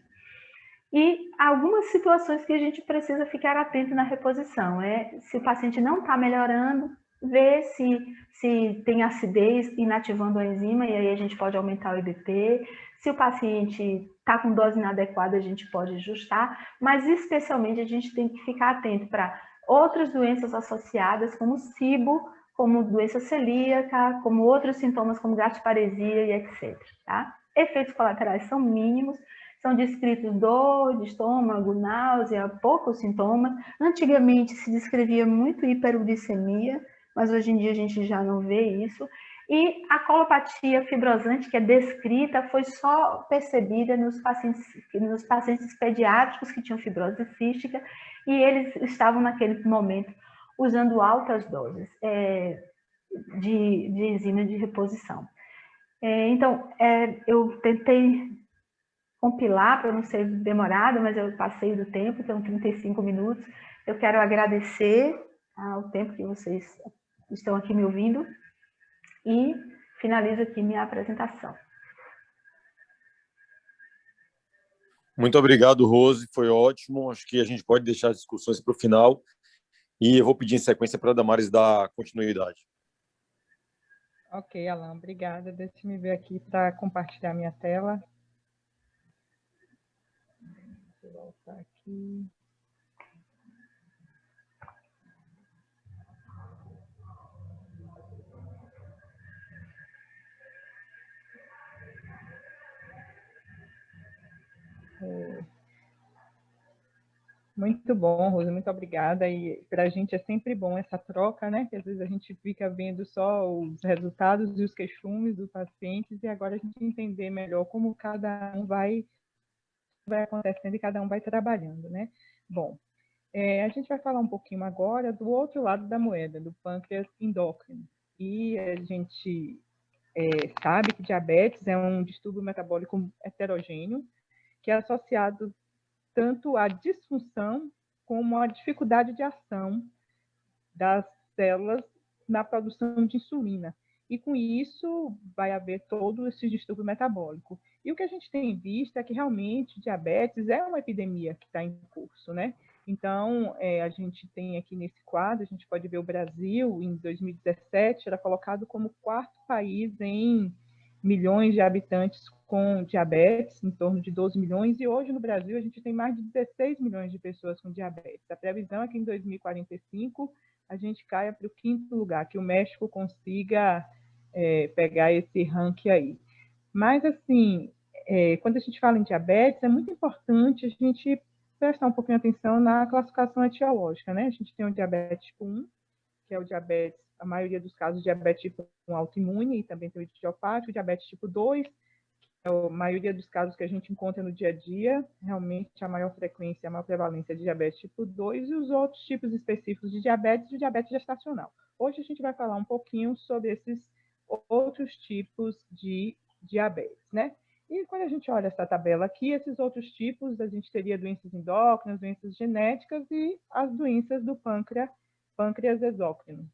E algumas situações que a gente precisa ficar atento na reposição, se o paciente não está melhorando, ver se tem acidez inativando a enzima, e aí a gente pode aumentar o IBP. Se o paciente está com dose inadequada, a gente pode ajustar, mas especialmente a gente tem que ficar atento para outras doenças associadas, como SIBO, como doença celíaca, como outros sintomas como gastroparesia e etc. Tá? Efeitos colaterais são mínimos, são descritos dor de estômago, náusea, poucos sintomas. Antigamente se descrevia muito hiperuricemia, mas hoje em dia a gente já não vê isso. E a colopatia fibrosante que é descrita foi só percebida nos pacientes pediátricos que tinham fibrose cística, e eles estavam naquele momento usando altas doses de enzima de reposição. Então, eu tentei compilar para não ser demorado, mas eu passei do tempo, então 35 minutos. Eu quero agradecer ao tempo que vocês estão aqui me ouvindo e finalizo aqui minha apresentação. Muito obrigado, Rose, foi ótimo. Acho que a gente pode deixar as discussões para o final e eu vou pedir em sequência para a Damares dar continuidade. Ok, Alan, obrigada. Deixa-me ver aqui para compartilhar minha tela. Deixa eu voltar aqui. Muito bom, Rosa, muito obrigada. E para a gente é sempre bom essa troca, né? Que às vezes a gente fica vendo só os resultados e os queixumes dos pacientes, e agora a gente entender melhor como cada um vai acontecendo e cada um vai trabalhando, né? Bom, a gente vai falar um pouquinho agora do outro lado da moeda, do pâncreas endócrino. E a gente sabe que diabetes é um distúrbio metabólico heterogêneo, que é associado tanto à disfunção como à dificuldade de ação das células na produção de insulina. E com isso vai haver todo esse distúrbio metabólico. E o que a gente tem visto é que realmente diabetes é uma epidemia que está em curso, né? Então, a gente tem aqui nesse quadro, a gente pode ver o Brasil, em 2017, era colocado como o quarto país em milhões de habitantes com diabetes, em torno de 12 milhões, e hoje no Brasil a gente tem mais de 16 milhões de pessoas com diabetes. A previsão é que em 2045 a gente caia para o quinto lugar, que o México consiga pegar esse ranking aí. Mas, assim, quando a gente fala em diabetes, é muito importante a gente prestar um pouquinho de atenção na classificação etiológica, né? A gente tem o diabetes tipo 1, que é o diabetes, a maioria dos casos, diabetes tipo 1 autoimune, e também tem o idiopático, o diabetes tipo 2, que é a maioria dos casos que a gente encontra no dia a dia, realmente a maior frequência, a maior prevalência é de diabetes tipo 2, e os outros tipos específicos de diabetes e o diabetes gestacional. Hoje a gente vai falar um pouquinho sobre esses outros tipos de diabetes, né? E quando a gente olha essa tabela aqui, esses outros tipos, a gente teria doenças endócrinas, doenças genéticas e as doenças do pâncreas exócrino.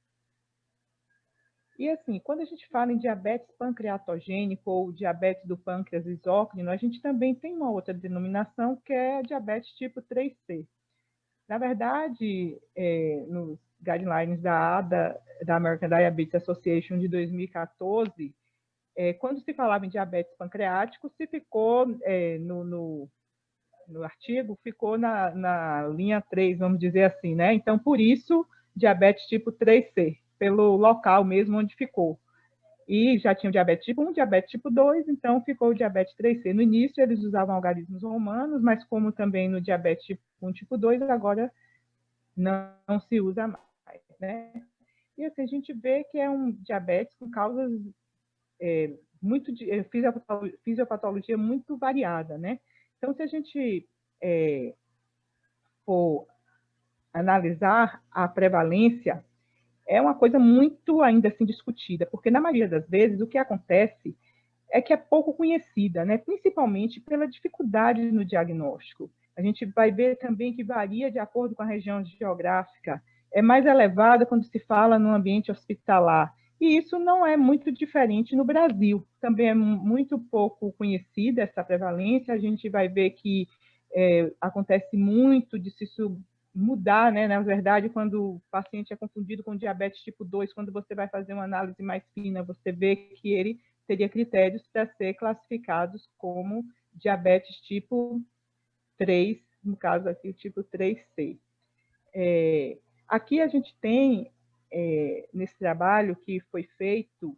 E assim, quando a gente fala em diabetes pancreatogênico ou diabetes do pâncreas exócrino, a gente também tem uma outra denominação que é diabetes tipo 3C. Na verdade, nos guidelines da ADA, da American Diabetes Association de 2014, quando se falava em diabetes pancreático, se ficou no artigo, ficou na linha 3, vamos dizer assim, né? Então, por isso, diabetes tipo 3C, pelo local mesmo onde ficou. E já tinha o diabetes tipo 1, diabetes tipo 2, então ficou o diabetes 3C. No início, eles usavam algarismos romanos, mas como também no diabetes tipo 1, tipo 2, agora não se usa mais, né? E assim, a gente vê que é um diabetes com causas muito de fisiopatologia muito variada, né? Então, se a gente for analisar a prevalência, é uma coisa muito ainda assim discutida, porque na maioria das vezes o que acontece é que é pouco conhecida, né? Principalmente pela dificuldade no diagnóstico. A gente vai ver também que varia de acordo com a região geográfica, é mais elevada quando se fala no ambiente hospitalar. E isso não é muito diferente no Brasil. Também é muito pouco conhecida essa prevalência. A gente vai ver que acontece muito de se mudar, né? Na verdade, quando o paciente é confundido com diabetes tipo 2, quando você vai fazer uma análise mais fina, você vê que ele teria critérios para ser classificados como diabetes tipo 3, no caso aqui, o tipo 3C. Aqui a gente tem, nesse trabalho que foi feito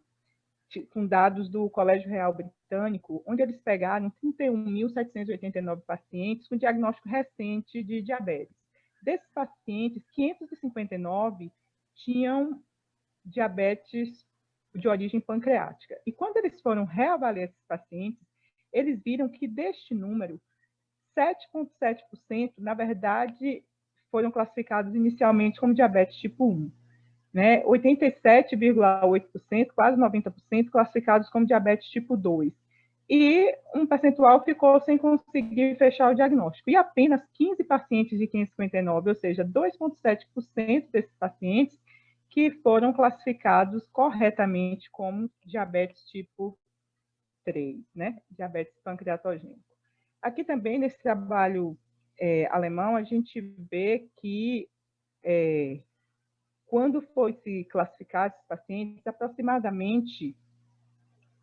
com dados do Colégio Real Britânico, onde eles pegaram 31.789 pacientes com diagnóstico recente de diabetes. Desses pacientes, 559 tinham diabetes de origem pancreática. E quando eles foram reavaliar esses pacientes, eles viram que deste número, 7,7%, na verdade, foram classificados inicialmente como diabetes tipo 1. Né? 87,8%, quase 90%, classificados como diabetes tipo 2. E um percentual ficou sem conseguir fechar o diagnóstico. E apenas 15 pacientes de 559, ou seja, 2,7% desses pacientes, que foram classificados corretamente como diabetes tipo 3, né? Diabetes pancreatogênico. Aqui também, nesse trabalho alemão, a gente vê que quando foi se classificar esses pacientes, aproximadamente,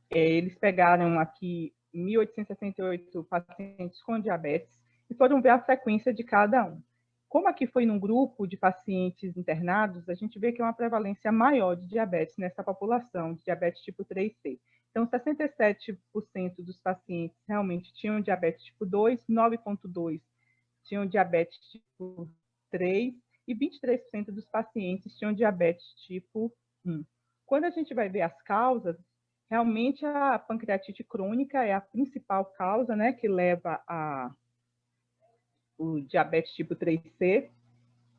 eles pegaram aqui 1.868 pacientes com diabetes e foram ver a frequência de cada um. Como aqui foi num grupo de pacientes internados, a gente vê que é uma prevalência maior de diabetes nessa população, de diabetes tipo 3C. Então, 67% dos pacientes realmente tinham diabetes tipo 2, 9,2% tinham diabetes tipo 3 e 23% dos pacientes tinham diabetes tipo 1. Quando a gente vai ver as causas, realmente a pancreatite crônica é a principal causa, né, que leva o diabetes tipo 3C.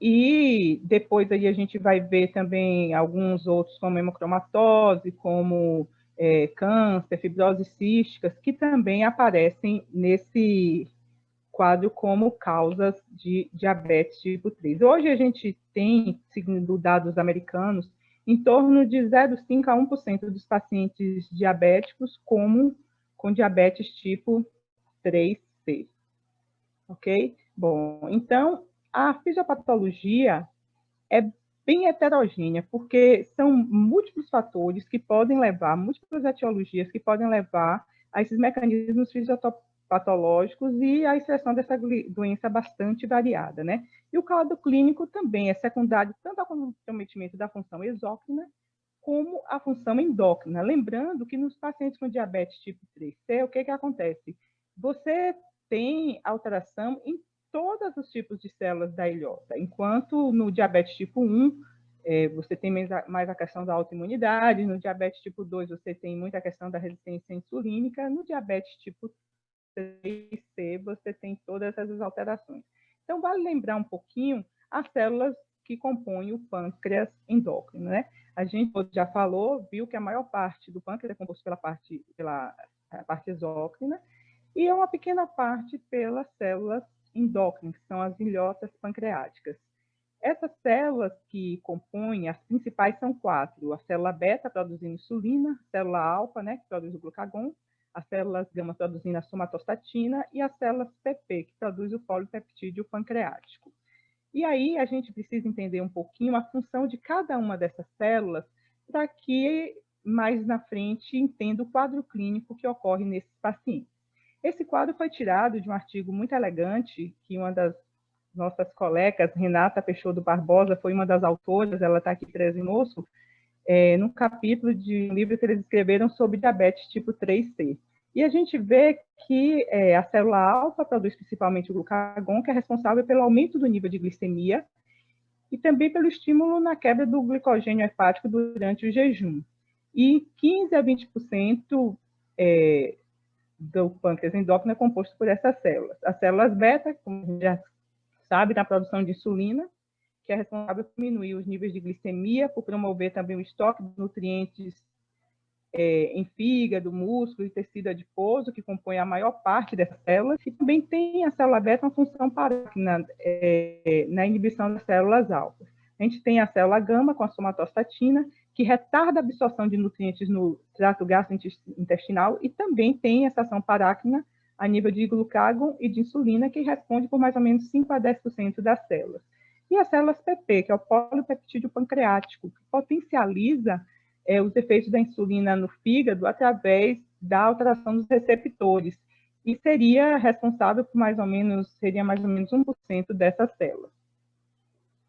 E depois aí a gente vai ver também alguns outros, como hemocromatose, como câncer, fibrose císticas, que também aparecem nesse quadro como causas de diabetes tipo 3. Hoje a gente tem, segundo dados americanos, em torno de 0,5% a 1% dos pacientes diabéticos com diabetes tipo 3C. Ok? Bom, então, a fisiopatologia é bem heterogênea, porque são múltiplos fatores que podem levar, múltiplas etiologias que podem levar a esses mecanismos fisiopatológicos e a expressão dessa doença bastante variada, né? E o quadro clínico também é secundário tanto ao comprometimento da função exócrina como a função endócrina. Lembrando que nos pacientes com diabetes tipo 3C, o que acontece? Você tem alteração em todos os tipos de células da ilhota, enquanto no diabetes tipo 1, você tem mais a questão da autoimunidade, no diabetes tipo 2 você tem muita questão da resistência insulínica, no diabetes tipo 3C você tem todas essas alterações. Então, vale lembrar um pouquinho as células que compõem o pâncreas endócrino, né? A gente já falou, viu que a maior parte do pâncreas é composto pela parte exócrina, e é uma pequena parte pelas células endócrinas, que são as ilhotas pancreáticas. Essas células que compõem, as principais são 4. A célula beta produzindo insulina, a célula alfa, né, que produz o glucagon, as células gama produzindo a somatostatina e as células PP, que produz o polipeptídeo pancreático. E aí a gente precisa entender um pouquinho a função de cada uma dessas células para que mais na frente entenda o quadro clínico que ocorre nesses pacientes. Esse quadro foi tirado de um artigo muito elegante que uma das nossas colegas, Renata Peixoto Barbosa, foi uma das autoras, ela está aqui conosco, no capítulo de um livro que eles escreveram sobre diabetes tipo 3C. E a gente vê que a célula alfa produz principalmente o glucagon, que é responsável pelo aumento do nível de glicemia e também pelo estímulo na quebra do glicogênio hepático durante o jejum. E 15 a 20% do pâncreas endócrino é composto por essas células. As células beta, como a gente já sabe, na produção de insulina, que é responsável por diminuir os níveis de glicemia, por promover também o estoque de nutrientes em fígado, músculo e tecido adiposo, que compõe a maior parte dessas células, e também tem a célula beta uma função paráquina na inibição das células alfa. A gente tem a célula gama com a somatostatina, que retarda a absorção de nutrientes no trato gastrointestinal, e também tem essa ação paráquina a nível de glucagon e de insulina, que responde por mais ou menos 5 a 10% das células. E as células PP, que é o polipeptídeo pancreático, que potencializa os efeitos da insulina no fígado através da alteração dos receptores, e seria responsável por mais ou menos 1% dessas células.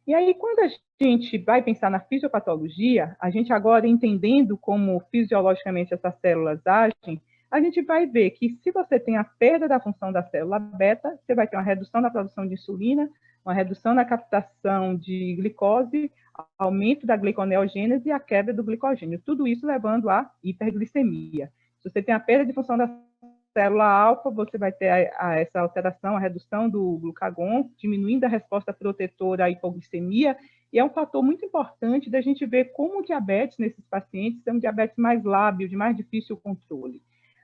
E aí, quando a gente vai pensar na fisiopatologia, a gente agora entendendo como fisiologicamente essas células agem, a gente vai ver que se você tem a perda da função da célula beta, você vai ter uma redução da produção de insulina, uma redução na captação de glicose, aumento da gliconeogênese e a quebra do glicogênio. Tudo isso levando à hiperglicemia. Se você tem a perda de função da célula alfa, você vai ter essa alteração, a redução do glucagon, diminuindo a resposta protetora à hipoglicemia, e é um fator muito importante da gente ver como o diabetes nesses pacientes é um diabetes mais lábil, de mais difícil controle.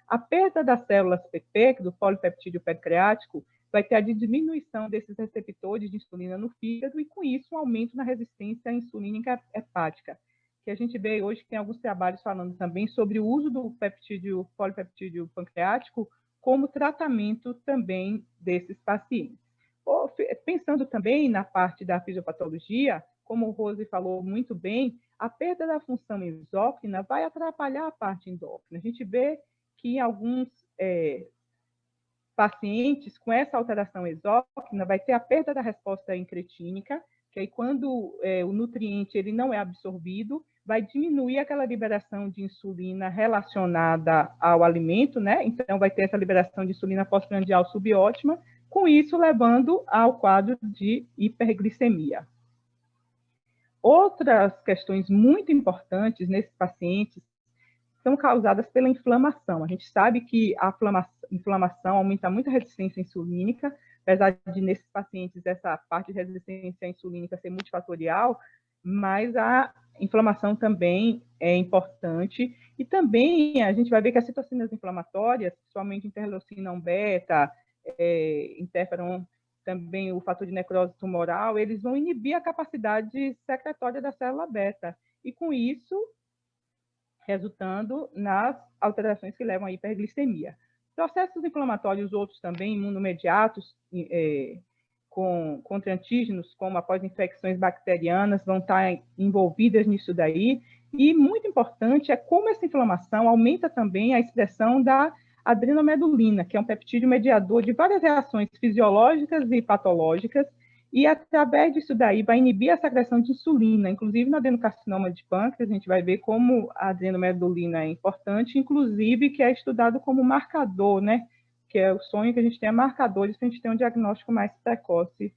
A perda das células PP, do polipeptídeo pancreático, vai ter a diminuição desses receptores de insulina no fígado e, com isso, um aumento na resistência insulínica hepática, que a gente vê hoje que tem alguns trabalhos falando também sobre o uso do polipeptídeo pancreático como tratamento também desses pacientes. Pensando também na parte da fisiopatologia, como o Rose falou muito bem, a perda da função exócrina vai atrapalhar a parte endócrina. A gente vê que em alguns pacientes com essa alteração exócrina vai ter a perda da resposta incretínica, que aí quando o nutriente ele não é absorvido, vai diminuir aquela liberação de insulina relacionada ao alimento, né? Então vai ter essa liberação de insulina pós-prandial subótima, com isso levando ao quadro de hiperglicemia. Outras questões muito importantes nesses pacientes são causadas pela inflamação. A gente sabe que a inflamação aumenta muito a resistência insulínica, apesar de nesses pacientes essa parte de resistência insulínica ser multifatorial, mas a inflamação também é importante. E também a gente vai ver que as citocinas inflamatórias, principalmente interleucina 1 beta, interferon, também o fator de necrose tumoral, eles vão inibir a capacidade secretória da célula beta. E com isso, resultando nas alterações que levam à hiperglicemia. Processos inflamatórios, outros também, imunomediatos, contra antígenos, como após infecções bacterianas, vão estar envolvidas nisso daí. E muito importante é como essa inflamação aumenta também a expressão da adrenomedulina, que é um peptídeo mediador de várias reações fisiológicas e patológicas, e através disso daí vai inibir a secreção de insulina, inclusive no adenocarcinoma de pâncreas, a gente vai ver como a adrenomedulina é importante, inclusive que é estudado como marcador, né? Que é o sonho que a gente tenha marcadores para a gente ter um diagnóstico mais precoce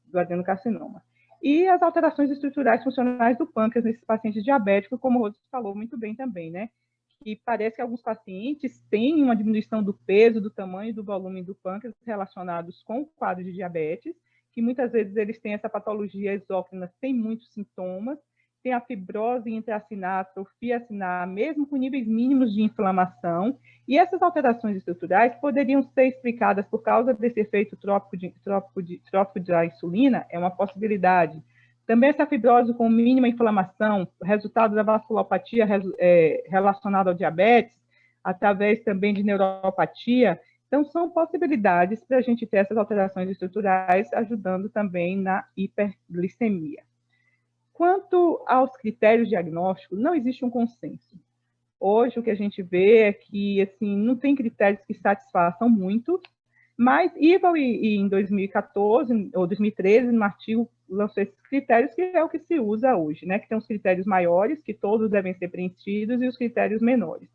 do adenocarcinoma. E as alterações estruturais funcionais do pâncreas nesses pacientes diabéticos, como o Rodrigo falou muito bem também, né? Que parece que alguns pacientes têm uma diminuição do peso, do tamanho e do volume do pâncreas relacionados com o quadro de diabetes, que muitas vezes eles têm essa patologia exócrina sem muitos sintomas, tem a fibrose intraacinar, atrofia acinar, mesmo com níveis mínimos de inflamação, e essas alterações estruturais poderiam ser explicadas por causa desse efeito trófico da insulina, é uma possibilidade. Também essa fibrose com mínima inflamação, resultado da vasculopatia relacionada ao diabetes, através também de neuropatia. Então, são possibilidades para a gente ter essas alterações estruturais, ajudando também na hiperglicemia. Quanto aos critérios diagnósticos, não existe um consenso. Hoje, o que a gente vê é que assim, não tem critérios que satisfaçam muito, mas Ival, em 2014 ou 2013, no artigo, lançou esses critérios, que é o que se usa hoje, né? Que tem os critérios maiores, que todos devem ser preenchidos, e os critérios menores.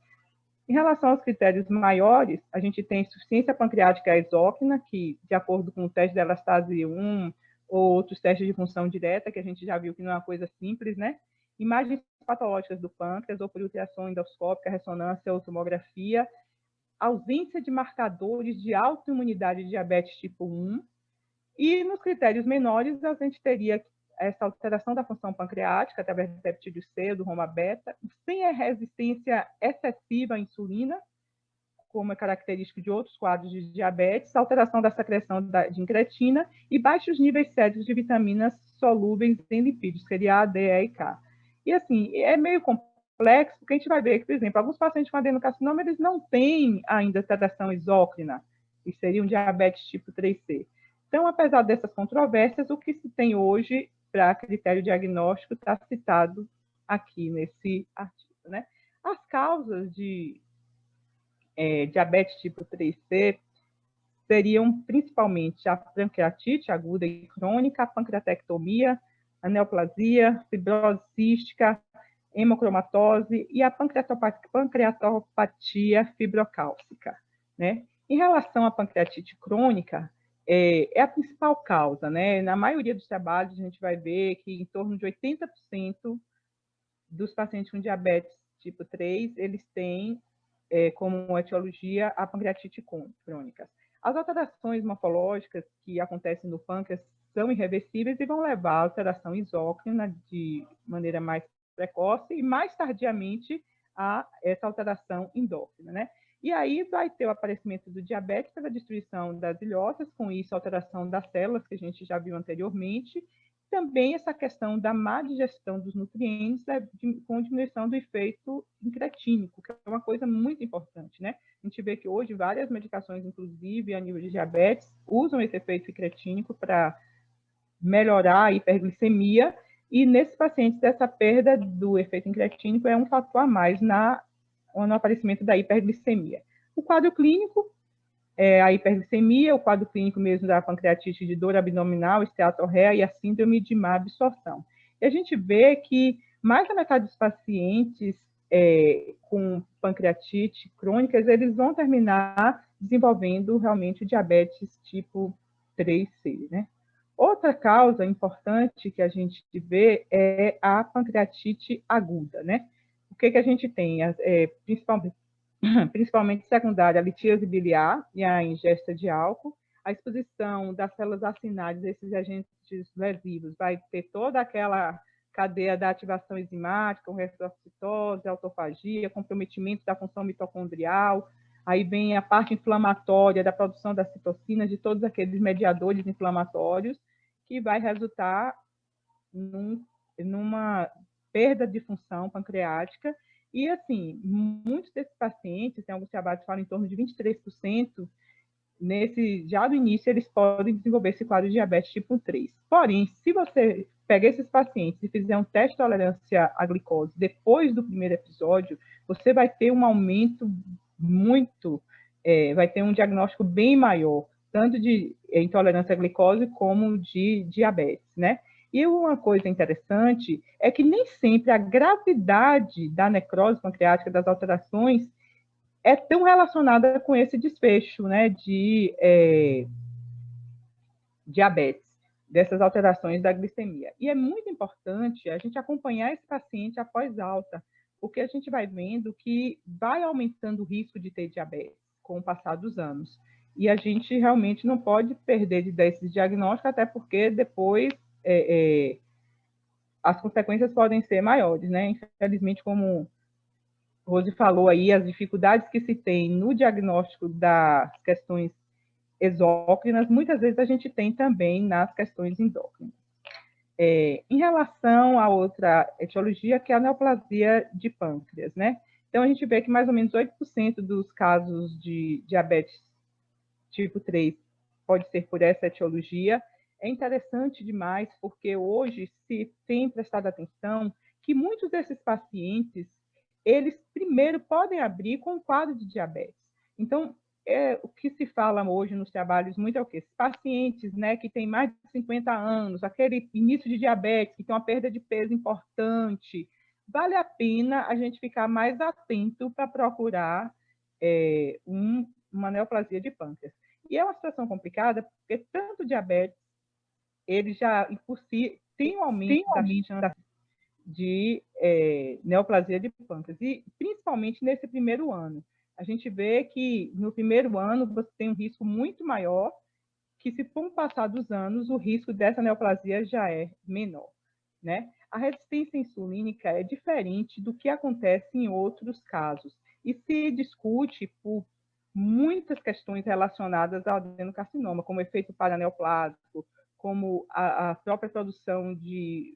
Em relação aos critérios maiores, a gente tem insuficiência pancreática exócrina, que, de acordo com o teste de elastase 1 ou outros testes de função direta, que a gente já viu que não é uma coisa simples, né? Imagens patológicas do pâncreas, ou por ultrassom endoscópica, ressonância ou tomografia, ausência de marcadores de autoimunidade de diabetes tipo 1, e nos critérios menores a gente teria essa alteração da função pancreática através do peptídeo C, do Roma beta, sem a resistência excessiva à insulina, como é característico de outros quadros de diabetes, alteração da secreção de incretina e baixos níveis sérios de vitaminas solúveis em lipídios, que seria A, D, E e K. E assim, é meio complexo, porque a gente vai ver que, por exemplo, alguns pacientes com adenocarcinoma, eles não têm ainda sedação exócrina, e seria um diabetes tipo 3C. Então, apesar dessas controvérsias, o que se tem hoje para critério diagnóstico está citado aqui nesse artigo, né? As causas de diabetes tipo 3C seriam principalmente a pancreatite aguda e crônica, a pancreatectomia, a neoplasia, fibrose cística, hemocromatose e a pancreatopatia fibrocálcica, né? Em relação à pancreatite crônica, é a principal causa, né? Na maioria dos trabalhos, a gente vai ver que em torno de 80% dos pacientes com diabetes tipo 3, eles têm como etiologia a pancreatite crônica. As alterações morfológicas que acontecem no pâncreas são irreversíveis e vão levar à alteração exócrina de maneira mais precoce e mais tardiamente a essa alteração endócrina, né? E aí vai ter o aparecimento do diabetes pela destruição das ilhotas, com isso a alteração das células, que a gente já viu anteriormente, também essa questão da má digestão dos nutrientes com diminuição do efeito incretínico, que é uma coisa muito importante, né? A gente vê que hoje várias medicações, inclusive a nível de diabetes, usam esse efeito incretínico para melhorar a hiperglicemia, e nesses pacientes essa perda do efeito incretínico é um fator a mais no aparecimento da hiperglicemia. O quadro clínico é a hiperglicemia, o quadro clínico mesmo da pancreatite de dor abdominal, esteatorreia e a síndrome de má absorção. E a gente vê que mais da metade dos pacientes com pancreatite crônicas, eles vão terminar desenvolvendo realmente o diabetes tipo 3C, né? Outra causa importante que a gente vê é a pancreatite aguda, né? O que a gente tem? Principalmente secundária, a litíase biliar e a ingesta de álcool, a exposição das células acinadas a esses agentes lesivos vai ter toda aquela cadeia da ativação enzimática, reflexocitose, autofagia, comprometimento da função mitocondrial, aí vem a parte inflamatória da produção das citocinas, de todos aqueles mediadores inflamatórios, que vai resultar numa perda de função pancreática. E, assim, muitos desses pacientes, tem alguns trabalhos que falam em torno de 23%, já no início, eles podem desenvolver esse quadro de diabetes tipo 3. Porém, se você pegar esses pacientes e fizer um teste de tolerância à glicose depois do primeiro episódio, você vai ter um aumento vai ter um diagnóstico bem maior, tanto de intolerância à glicose como de diabetes, né? E uma coisa interessante é que nem sempre a gravidade da necrose pancreática, das alterações, é tão relacionada com esse desfecho, né, de diabetes, dessas alterações da glicemia. E é muito importante a gente acompanhar esse paciente após alta, porque a gente vai vendo que vai aumentando o risco de ter diabetes com o passar dos anos. E a gente realmente não pode perder de dar esse diagnóstico, até porque depois as consequências podem ser maiores, né? Infelizmente, como Rose falou aí, as dificuldades que se tem no diagnóstico das questões exócrinas, muitas vezes a gente tem também nas questões endócrinas. Em relação a outra etiologia, que é a neoplasia de pâncreas, né? Então, a gente vê que mais ou menos 8% dos casos de diabetes tipo 3 pode ser por essa etiologia. É interessante demais, porque hoje se tem prestado atenção que muitos desses pacientes, eles primeiro podem abrir com um quadro de diabetes. Então, o que se fala hoje nos trabalhos muito é o quê? Pacientes, né, que têm mais de 50 anos, aquele início de diabetes, que tem uma perda de peso importante, vale a pena a gente ficar mais atento para procurar uma neoplasia de pâncreas. E é uma situação complicada, porque tanto o diabetes, ele já, por si, tem um aumento da chance de neoplasia de pâncreas, e principalmente nesse primeiro ano. A gente vê que no primeiro ano você tem um risco muito maior, que se com o passar dos anos, o risco dessa neoplasia já é menor, né? A resistência insulínica é diferente do que acontece em outros casos, e se discute por muitas questões relacionadas ao adenocarcinoma, como efeito paraneoplásico, como a própria produção de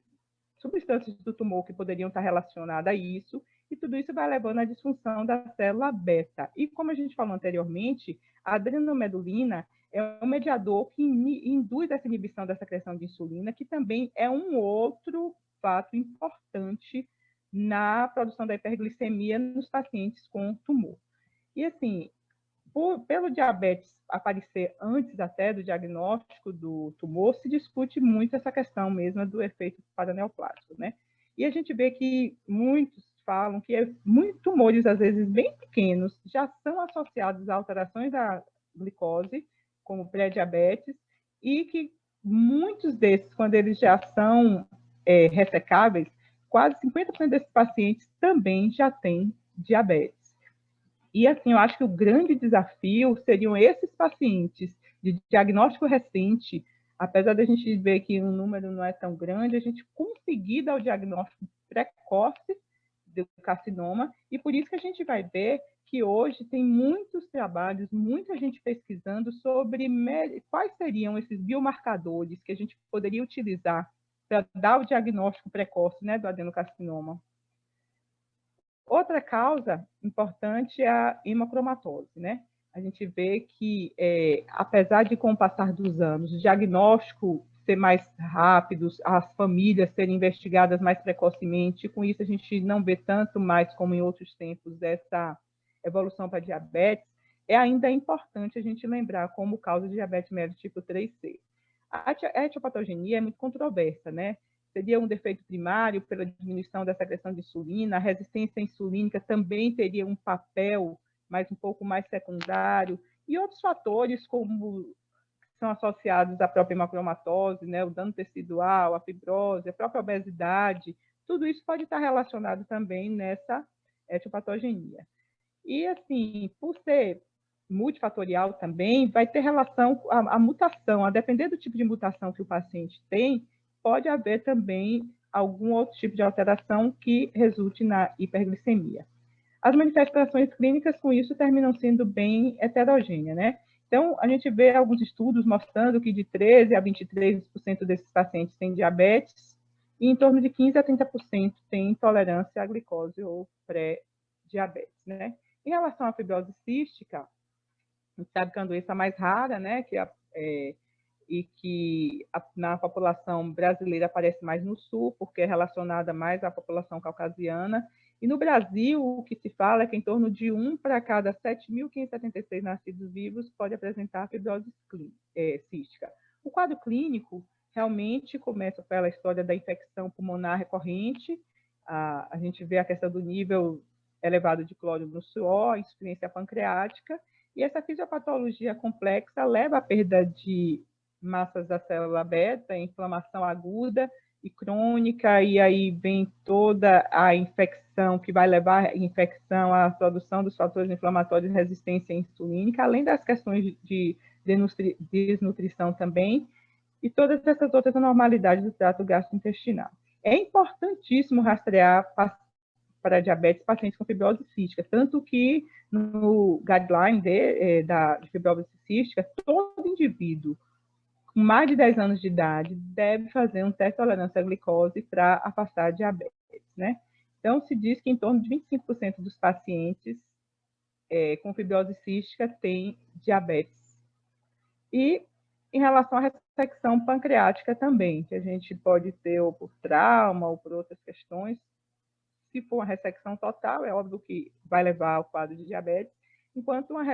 substâncias do tumor que poderiam estar relacionadas a isso, e tudo isso vai levando à disfunção da célula beta. E como a gente falou anteriormente, a adrenomedulina é um mediador que induz essa inibição da secreção de insulina, que também é um outro fato importante na produção da hiperglicemia nos pacientes com tumor. E assim, pelo diabetes aparecer antes até do diagnóstico do tumor, se discute muito essa questão mesmo do efeito paraneoplásico, né? E a gente vê que muitos falam que muitos tumores, às vezes bem pequenos, já são associados a alterações da glicose, como pré-diabetes, e que muitos desses, quando eles já são ressecáveis, quase 50% desses pacientes também já têm diabetes. E, assim, eu acho que o grande desafio seriam esses pacientes de diagnóstico recente, apesar da gente ver que o número não é tão grande, a gente conseguir dar o diagnóstico precoce do carcinoma, e por isso que a gente vai ver que hoje tem muitos trabalhos, muita gente pesquisando sobre quais seriam esses biomarcadores que a gente poderia utilizar para dar o diagnóstico precoce, né, do adenocarcinoma. Outra causa importante é a hemocromatose, né? A gente vê que, apesar de, com o passar dos anos, o diagnóstico ser mais rápido, as famílias serem investigadas mais precocemente, com isso a gente não vê tanto mais como em outros tempos essa evolução para diabetes, é ainda importante a gente lembrar como causa de diabetes mellitus tipo 3C. A etiopatogenia é muito controversa, né? Seria um defeito primário pela diminuição da secreção de insulina, a resistência insulínica também teria um papel, mas um pouco mais secundário, e outros fatores como são associados à própria hemocromatose, né, o dano tecidual, a fibrose, a própria obesidade, tudo isso pode estar relacionado também nessa etiopatogenia. E, assim, por ser multifatorial também, vai ter relação com a mutação, a depender do tipo de mutação que o paciente tem, pode haver também algum outro tipo de alteração que resulte na hiperglicemia. As manifestações clínicas com isso terminam sendo bem heterogêneas, né? Então, a gente vê alguns estudos mostrando que de 13% a 23% desses pacientes têm diabetes e em torno de 15% a 30% têm intolerância à glicose ou pré-diabetes, né? Em relação à fibrose cística, a gente sabe que é uma doença mais rara, né? E que na população brasileira aparece mais no sul, porque é relacionada mais à população caucasiana. E no Brasil, o que se fala é que em torno de 1 para cada 7.576 nascidos vivos pode apresentar fibrose cística. O quadro clínico realmente começa pela história da infecção pulmonar recorrente, a gente vê a questão do nível elevado de cloro no suor, insuficiência pancreática, e essa fisiopatologia complexa leva à perda de massas da célula beta, inflamação aguda e crônica, e aí vem toda a infecção que vai levar à infecção, à produção dos fatores inflamatórios e resistência insulínica, além das questões de desnutrição também, e todas essas outras anormalidades do trato gastrointestinal. É importantíssimo rastrear para diabetes pacientes com fibrose cística, tanto que no guideline de fibrose cística, todo indivíduo com mais de 10 anos de idade deve fazer um teste de tolerância à glicose para afastar a diabetes, né? Então, se diz que em torno de 25% dos pacientes com fibrose cística têm diabetes. E em relação à ressecção pancreática também, que a gente pode ter ou por trauma ou por outras questões. Se for uma ressecção total, é óbvio que vai levar ao quadro de diabetes, enquanto uma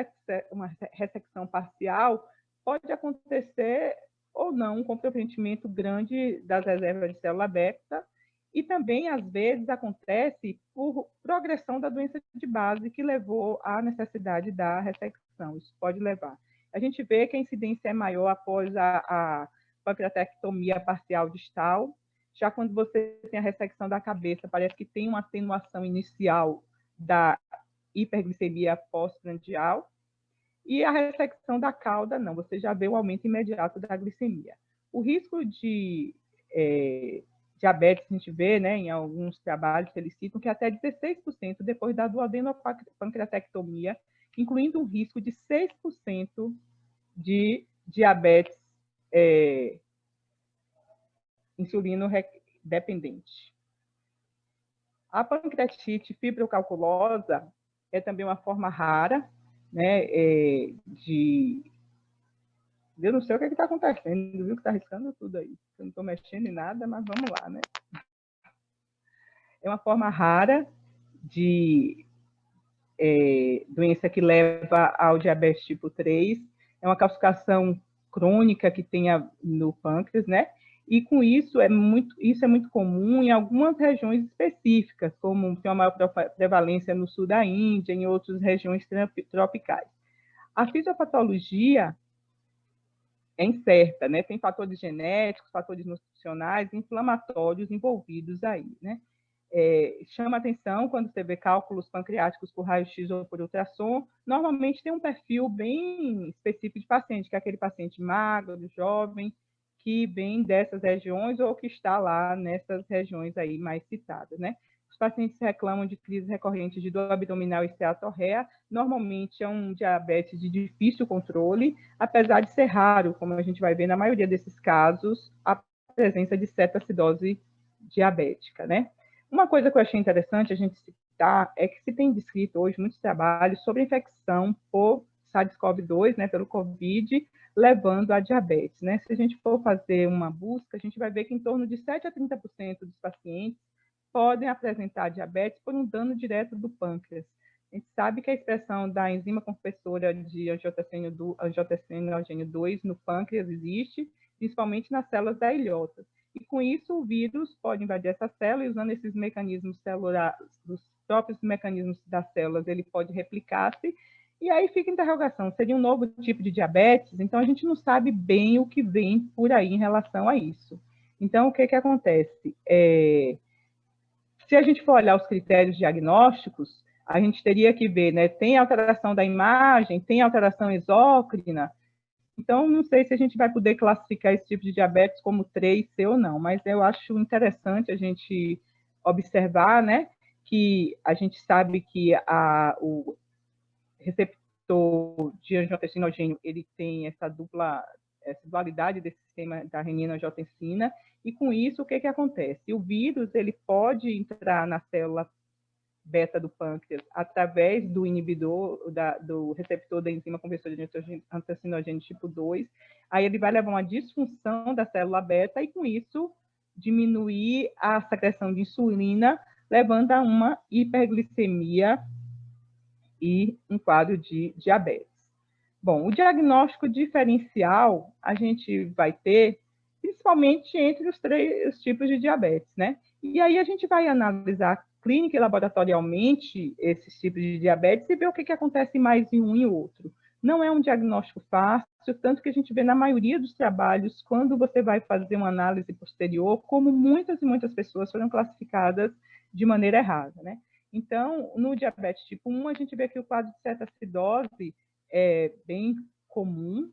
ressecção parcial pode acontecer ou não um comprometimento grande das reservas de célula beta, e também, às vezes, acontece por progressão da doença de base que levou à necessidade da ressecção. Isso pode levar. A gente vê que a incidência é maior após a pancreatectomia parcial distal. Já quando você tem a ressecção da cabeça, parece que tem uma atenuação inicial da hiperglicemia pós-prandial. E a ressecção da cauda, não, você já vê o aumento imediato da glicemia. O risco de diabetes, a gente vê, né, em alguns trabalhos que eles citam, que até 16% depois da duodenopancreatectomia, incluindo um risco de 6% de diabetes insulino dependente. A pancreatite fibrocalculosa é também uma forma rara, né, eu não sei o que está acontecendo, viu, que está arriscando tudo aí. Eu não estou mexendo em nada, mas vamos lá, né? É uma forma rara de doença que leva ao diabetes tipo 3. É uma calcificação crônica que tem no pâncreas, né? E com isso é muito comum em algumas regiões específicas, como tem uma maior prevalência no sul da Índia, em outras regiões tropicais. A fisiopatologia é incerta, né? Tem fatores genéticos, fatores nutricionais, inflamatórios envolvidos aí, né? Chama atenção quando você vê cálculos pancreáticos por raio-x ou por ultrassom, normalmente tem um perfil bem específico de paciente, que é aquele paciente magro, jovem, que vem dessas regiões ou que está lá nessas regiões aí mais citadas, né? Os pacientes reclamam de crises recorrentes de dor abdominal e esteatorreia, normalmente é um diabetes de difícil controle, apesar de ser raro, como a gente vai ver na maioria desses casos, presença de cetoacidose diabética, né? Uma coisa que eu achei interessante a gente citar é que se tem descrito hoje muitos trabalhos sobre infecção por SARS-CoV-2, né, pelo COVID, levando a diabetes, né? Se a gente for fazer uma busca, a gente vai ver que em torno de 7 a 30% dos pacientes podem apresentar diabetes por um dano direto do pâncreas. A gente sabe que a expressão da enzima compressora de angiotensina 2 no pâncreas existe, principalmente nas células da ilhota. E com isso, o vírus pode invadir essa célula e, usando esses mecanismos celulares, os próprios mecanismos das células, ele pode replicar-se. E aí fica a interrogação, seria um novo tipo de diabetes? Então, a gente não sabe bem o que vem por aí em relação a isso. Então, o que acontece? Se a gente for olhar os critérios diagnósticos, a gente teria que ver, né, tem alteração da imagem, tem alteração exócrina. Então, não sei se a gente vai poder classificar esse tipo de diabetes como 3C ou não, mas eu acho interessante a gente observar, né, que a gente sabe que o receptor de angiotensinogênio, ele tem essa dualidade desse sistema da renina-angiotensina, e com isso, o que acontece? O vírus, ele pode entrar na célula beta do pâncreas através do inibidor, do receptor da enzima conversora de angiotensina tipo 2, aí ele vai levar uma disfunção da célula beta e, com isso, diminuir a secreção de insulina, levando a uma hiperglicemia e um quadro de diabetes. Bom, o diagnóstico diferencial a gente vai ter principalmente entre os três tipos de diabetes, né? E aí a gente vai analisar clínica e laboratorialmente esses tipos de diabetes e ver o que acontece mais em um e outro. Não é um diagnóstico fácil, tanto que a gente vê na maioria dos trabalhos, quando você vai fazer uma análise posterior, como muitas e muitas pessoas foram classificadas de maneira errada, né? Então, no diabetes tipo 1, a gente vê que o quadro de cetoacidose é bem comum.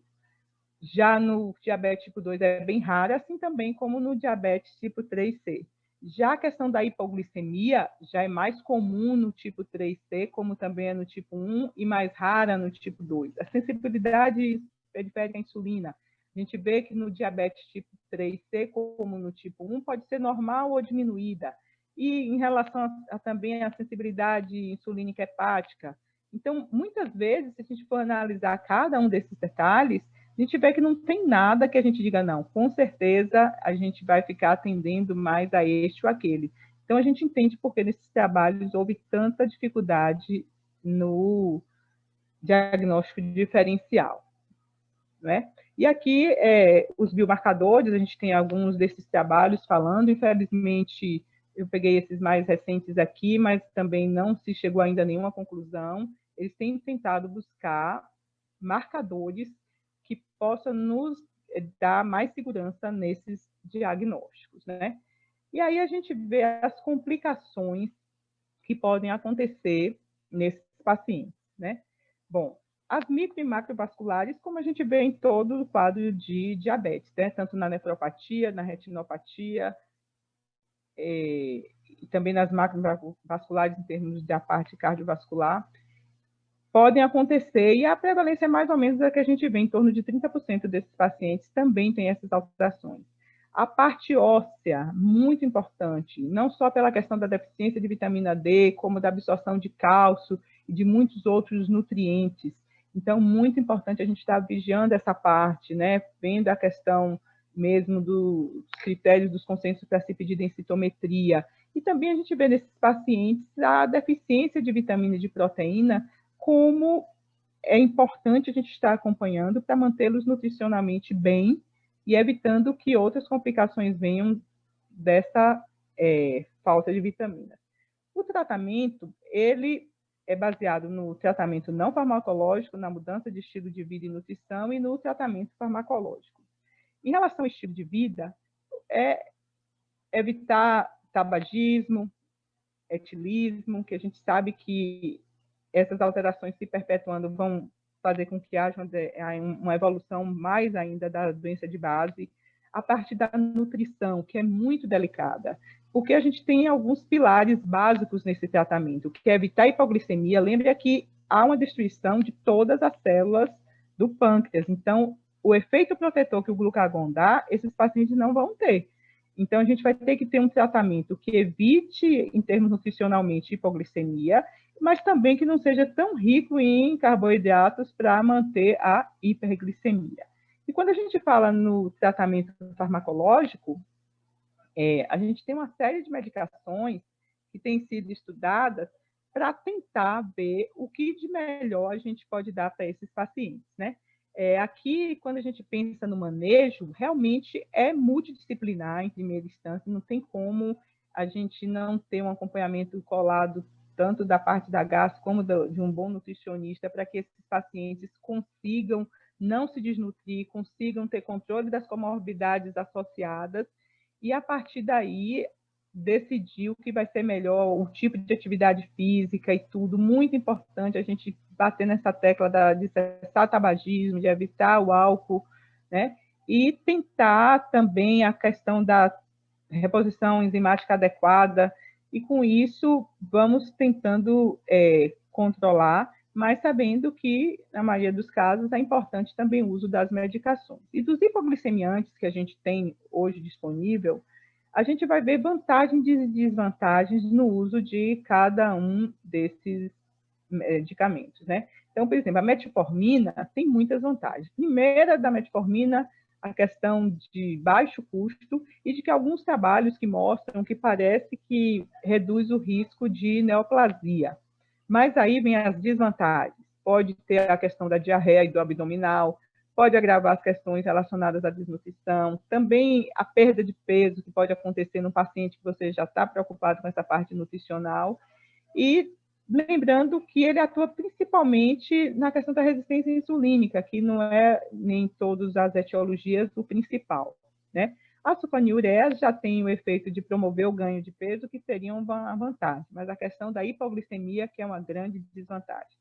Já no diabetes tipo 2 é bem raro, assim também como no diabetes tipo 3C. Já a questão da hipoglicemia já é mais comum no tipo 3C, como também é no tipo 1, e mais rara no tipo 2. A sensibilidade periférica à insulina, a gente vê que no diabetes tipo 3C, como no tipo 1, pode ser normal ou diminuída. E em relação também à sensibilidade insulínica hepática. Então, muitas vezes, se a gente for analisar cada um desses detalhes, a gente vê que não tem nada que a gente diga, não, com certeza a gente vai ficar atendendo mais a este ou aquele. Então, a gente entende porque nesses trabalhos houve tanta dificuldade no diagnóstico diferencial, né? E aqui, os biomarcadores, a gente tem alguns desses trabalhos falando, infelizmente, eu peguei esses mais recentes aqui, mas também não se chegou ainda a nenhuma conclusão. Eles têm tentado buscar marcadores que possam nos dar mais segurança nesses diagnósticos, né? E aí a gente vê as complicações que podem acontecer nesses pacientes, né? Bom, as micro e macrovasculares, como a gente vê em todo o quadro de diabetes, né? Tanto na nefropatia, na retinopatia, e também nas macrovasculares em termos da parte cardiovascular, podem acontecer, e a prevalência é mais ou menos a que a gente vê, em torno de 30% desses pacientes também tem essas alterações. A parte óssea, muito importante, não só pela questão da deficiência de vitamina D, como da absorção de cálcio e de muitos outros nutrientes. Então, muito importante a gente estar vigiando essa parte, né? Vendo a questão mesmo dos critérios dos consensos para se pedir densitometria. E também a gente vê nesses pacientes a deficiência de vitamina e de proteína, como é importante a gente estar acompanhando para mantê-los nutricionalmente bem e evitando que outras complicações venham dessa falta de vitaminas. O tratamento, ele é baseado no tratamento não farmacológico, na mudança de estilo de vida e nutrição e no tratamento farmacológico. Em relação ao estilo de vida, é evitar tabagismo, etilismo, que a gente sabe que essas alterações se perpetuando vão fazer com que haja uma evolução mais ainda da doença de base. A parte da nutrição, que é muito delicada, porque a gente tem alguns pilares básicos nesse tratamento, que é evitar a hipoglicemia. Lembre que há uma destruição de todas as células do pâncreas. Então, o efeito protetor que o glucagon dá, esses pacientes não vão ter. Então, a gente vai ter que ter um tratamento que evite, em termos nutricionalmente, hipoglicemia, mas também que não seja tão rico em carboidratos para manter a hiperglicemia. E quando a gente fala no tratamento farmacológico, a gente tem uma série de medicações que têm sido estudadas para tentar ver o que de melhor a gente pode dar para esses pacientes, né? Aqui, quando a gente pensa no manejo, realmente é multidisciplinar em primeira instância, não tem como a gente não ter um acompanhamento colado tanto da parte da gastro como de um bom nutricionista para que esses pacientes consigam não se desnutrir, consigam ter controle das comorbidades associadas e, a partir daí, decidir o que vai ser melhor, o tipo de atividade física e tudo. Muito importante a gente bater nessa tecla de cessar o tabagismo, de evitar o álcool, né? E tentar também a questão da reposição enzimática adequada, e com isso vamos tentando controlar, mas sabendo que, na maioria dos casos, é importante também o uso das medicações. E dos hipoglicemiantes que a gente tem hoje disponível, a gente vai ver vantagens e desvantagens no uso de cada um desses medicamentos, né? Então, por exemplo, a metformina tem muitas vantagens. Primeira da metformina, a questão de baixo custo e de que alguns trabalhos que mostram que parece que reduz o risco de neoplasia. Mas aí vem as desvantagens. Pode ter a questão da diarreia e do abdominal, pode agravar as questões relacionadas à desnutrição, também a perda de peso que pode acontecer no paciente que você já está preocupado com essa parte nutricional. E lembrando que ele atua principalmente na questão da resistência insulínica, que não é nem todas as etiologias o principal, né? A sulfonilureas já tem o efeito de promover o ganho de peso, que seria uma vantagem, mas a questão da hipoglicemia, que é uma grande desvantagem.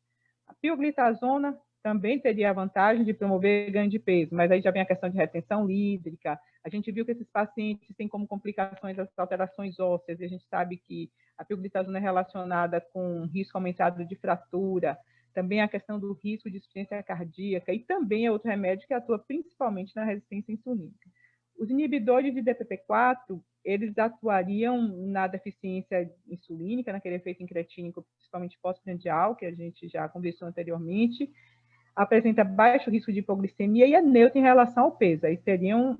A pioglitazona também teria a vantagem de promover ganho de peso, mas aí já vem a questão de retenção hídrica. A gente viu que esses pacientes têm como complicações as alterações ósseas, e a gente sabe que a pioglitazona é relacionada com risco aumentado de fratura, também a questão do risco de insuficiência cardíaca, e também é outro remédio que atua principalmente na resistência insulínica. Os inibidores de DPP-4, eles atuariam na deficiência insulínica, naquele efeito incretínico, principalmente pós-prandial, que a gente já conversou anteriormente, apresenta baixo risco de hipoglicemia e é neutro em relação ao peso. Aí seriam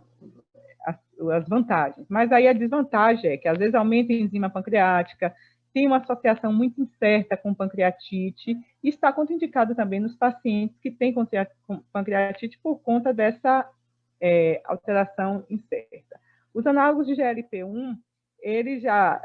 as vantagens. Mas aí a desvantagem é que, às vezes, aumenta a enzima pancreática, tem uma associação muito incerta com pancreatite e está contraindicado também nos pacientes que têm pancreatite por conta dessa alteração incerta. Os análogos de GLP-1, eles já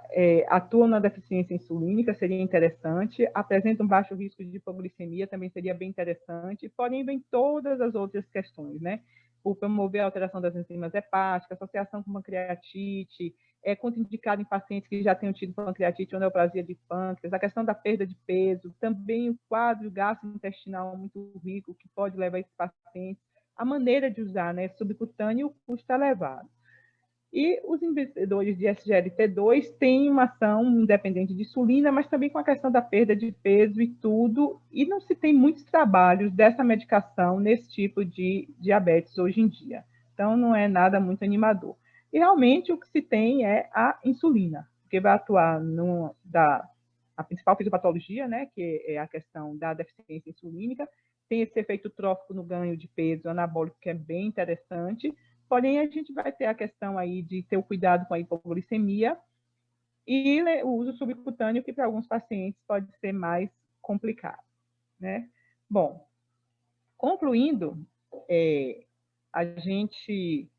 atuam na deficiência insulínica, seria interessante, apresentam baixo risco de hipoglicemia, também seria bem interessante, porém vem todas as outras questões, né? Por promover a alteração das enzimas hepáticas, associação com pancreatite, é contraindicado em pacientes que já tenham tido pancreatite ou neoplasia de pâncreas, a questão da perda de peso, também o quadro gastrointestinal muito rico, que pode levar esses pacientes, a maneira de usar, né, subcutâneo, e o custo elevado. E os inibidores de SGLT2 têm uma ação independente de insulina, mas também com a questão da perda de peso e tudo, e não se tem muitos trabalhos dessa medicação nesse tipo de diabetes hoje em dia. Então, não é nada muito animador. E, realmente, o que se tem é a insulina, que vai atuar a principal fisiopatologia, né, que é a questão da deficiência insulínica, tem esse efeito trófico no ganho de peso anabólico, que é bem interessante. Porém, a gente vai ter a questão aí de ter o cuidado com a hipoglicemia e o uso subcutâneo, que para alguns pacientes pode ser mais complicado, né? Bom, concluindo, a gente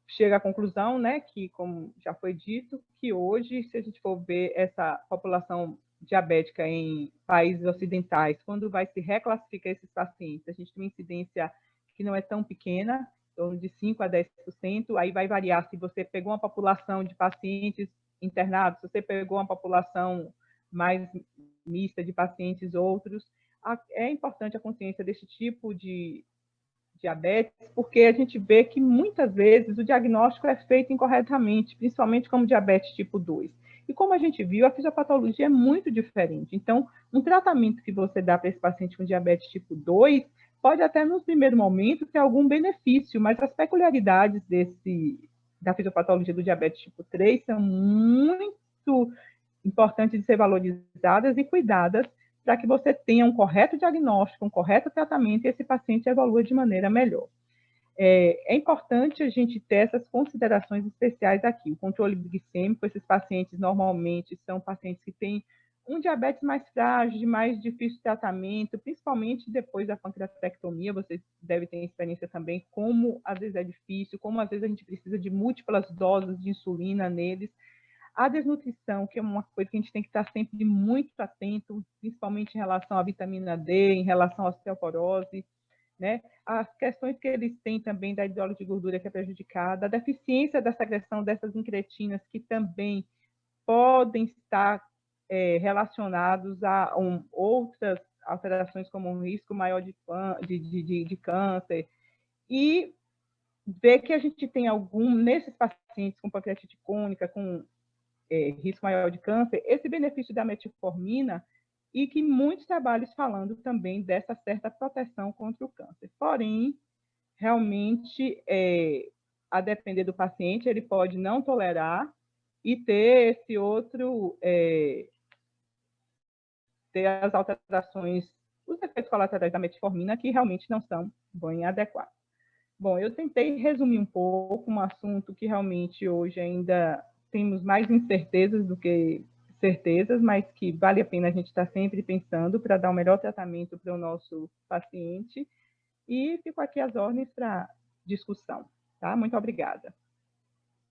chega à conclusão, né, que, como já foi dito, que hoje, se a gente for ver essa população diabética em países ocidentais, quando vai se reclassificar esses pacientes, a gente tem uma incidência que não é tão pequena, em torno de 5% a 10%, aí vai variar se você pegou uma população de pacientes internados, se você pegou uma população mais mista de pacientes outros. É importante a consciência desse tipo de diabetes, porque a gente vê que muitas vezes o diagnóstico é feito incorretamente, principalmente como diabetes tipo 2. E como a gente viu, a fisiopatologia é muito diferente. Então, um tratamento que você dá para esse paciente com diabetes tipo 2 pode até, no primeiro momento, ter algum benefício, mas as peculiaridades da fisiopatologia do diabetes tipo 3 são muito importantes de ser valorizadas e cuidadas para que você tenha um correto diagnóstico, um correto tratamento e esse paciente evolua de maneira melhor. É importante a gente ter essas considerações especiais aqui. O controle glicêmico, esses pacientes normalmente são pacientes que têm um diabetes mais frágil, de mais difícil tratamento, principalmente depois da pancreatectomia. Vocês devem ter experiência também, como às vezes é difícil, como às vezes a gente precisa de múltiplas doses de insulina neles. A desnutrição, que é uma coisa que a gente tem que estar sempre muito atento, principalmente em relação à vitamina D, em relação à osteoporose, né? As questões que eles têm também da hidrólise de gordura que é prejudicada, a deficiência da secreção dessas incretinas que também podem estar relacionados a outras alterações como um risco maior de câncer, e ver que a gente tem nesses pacientes com pancreatite crônica, com risco maior de câncer, esse benefício da metformina, e que muitos trabalhos falando também dessa certa proteção contra o câncer. Porém, realmente, a depender do paciente, ele pode não tolerar e ter esse outro, ter as alterações, os efeitos colaterais da metformina, que realmente não são bem adequados. Bom, eu tentei resumir um pouco um assunto que realmente hoje ainda temos mais incertezas do que certezas, mas que vale a pena a gente estar sempre pensando para dar o melhor tratamento para o nosso paciente. E fico aqui às ordens para discussão. Tá? Muito obrigada.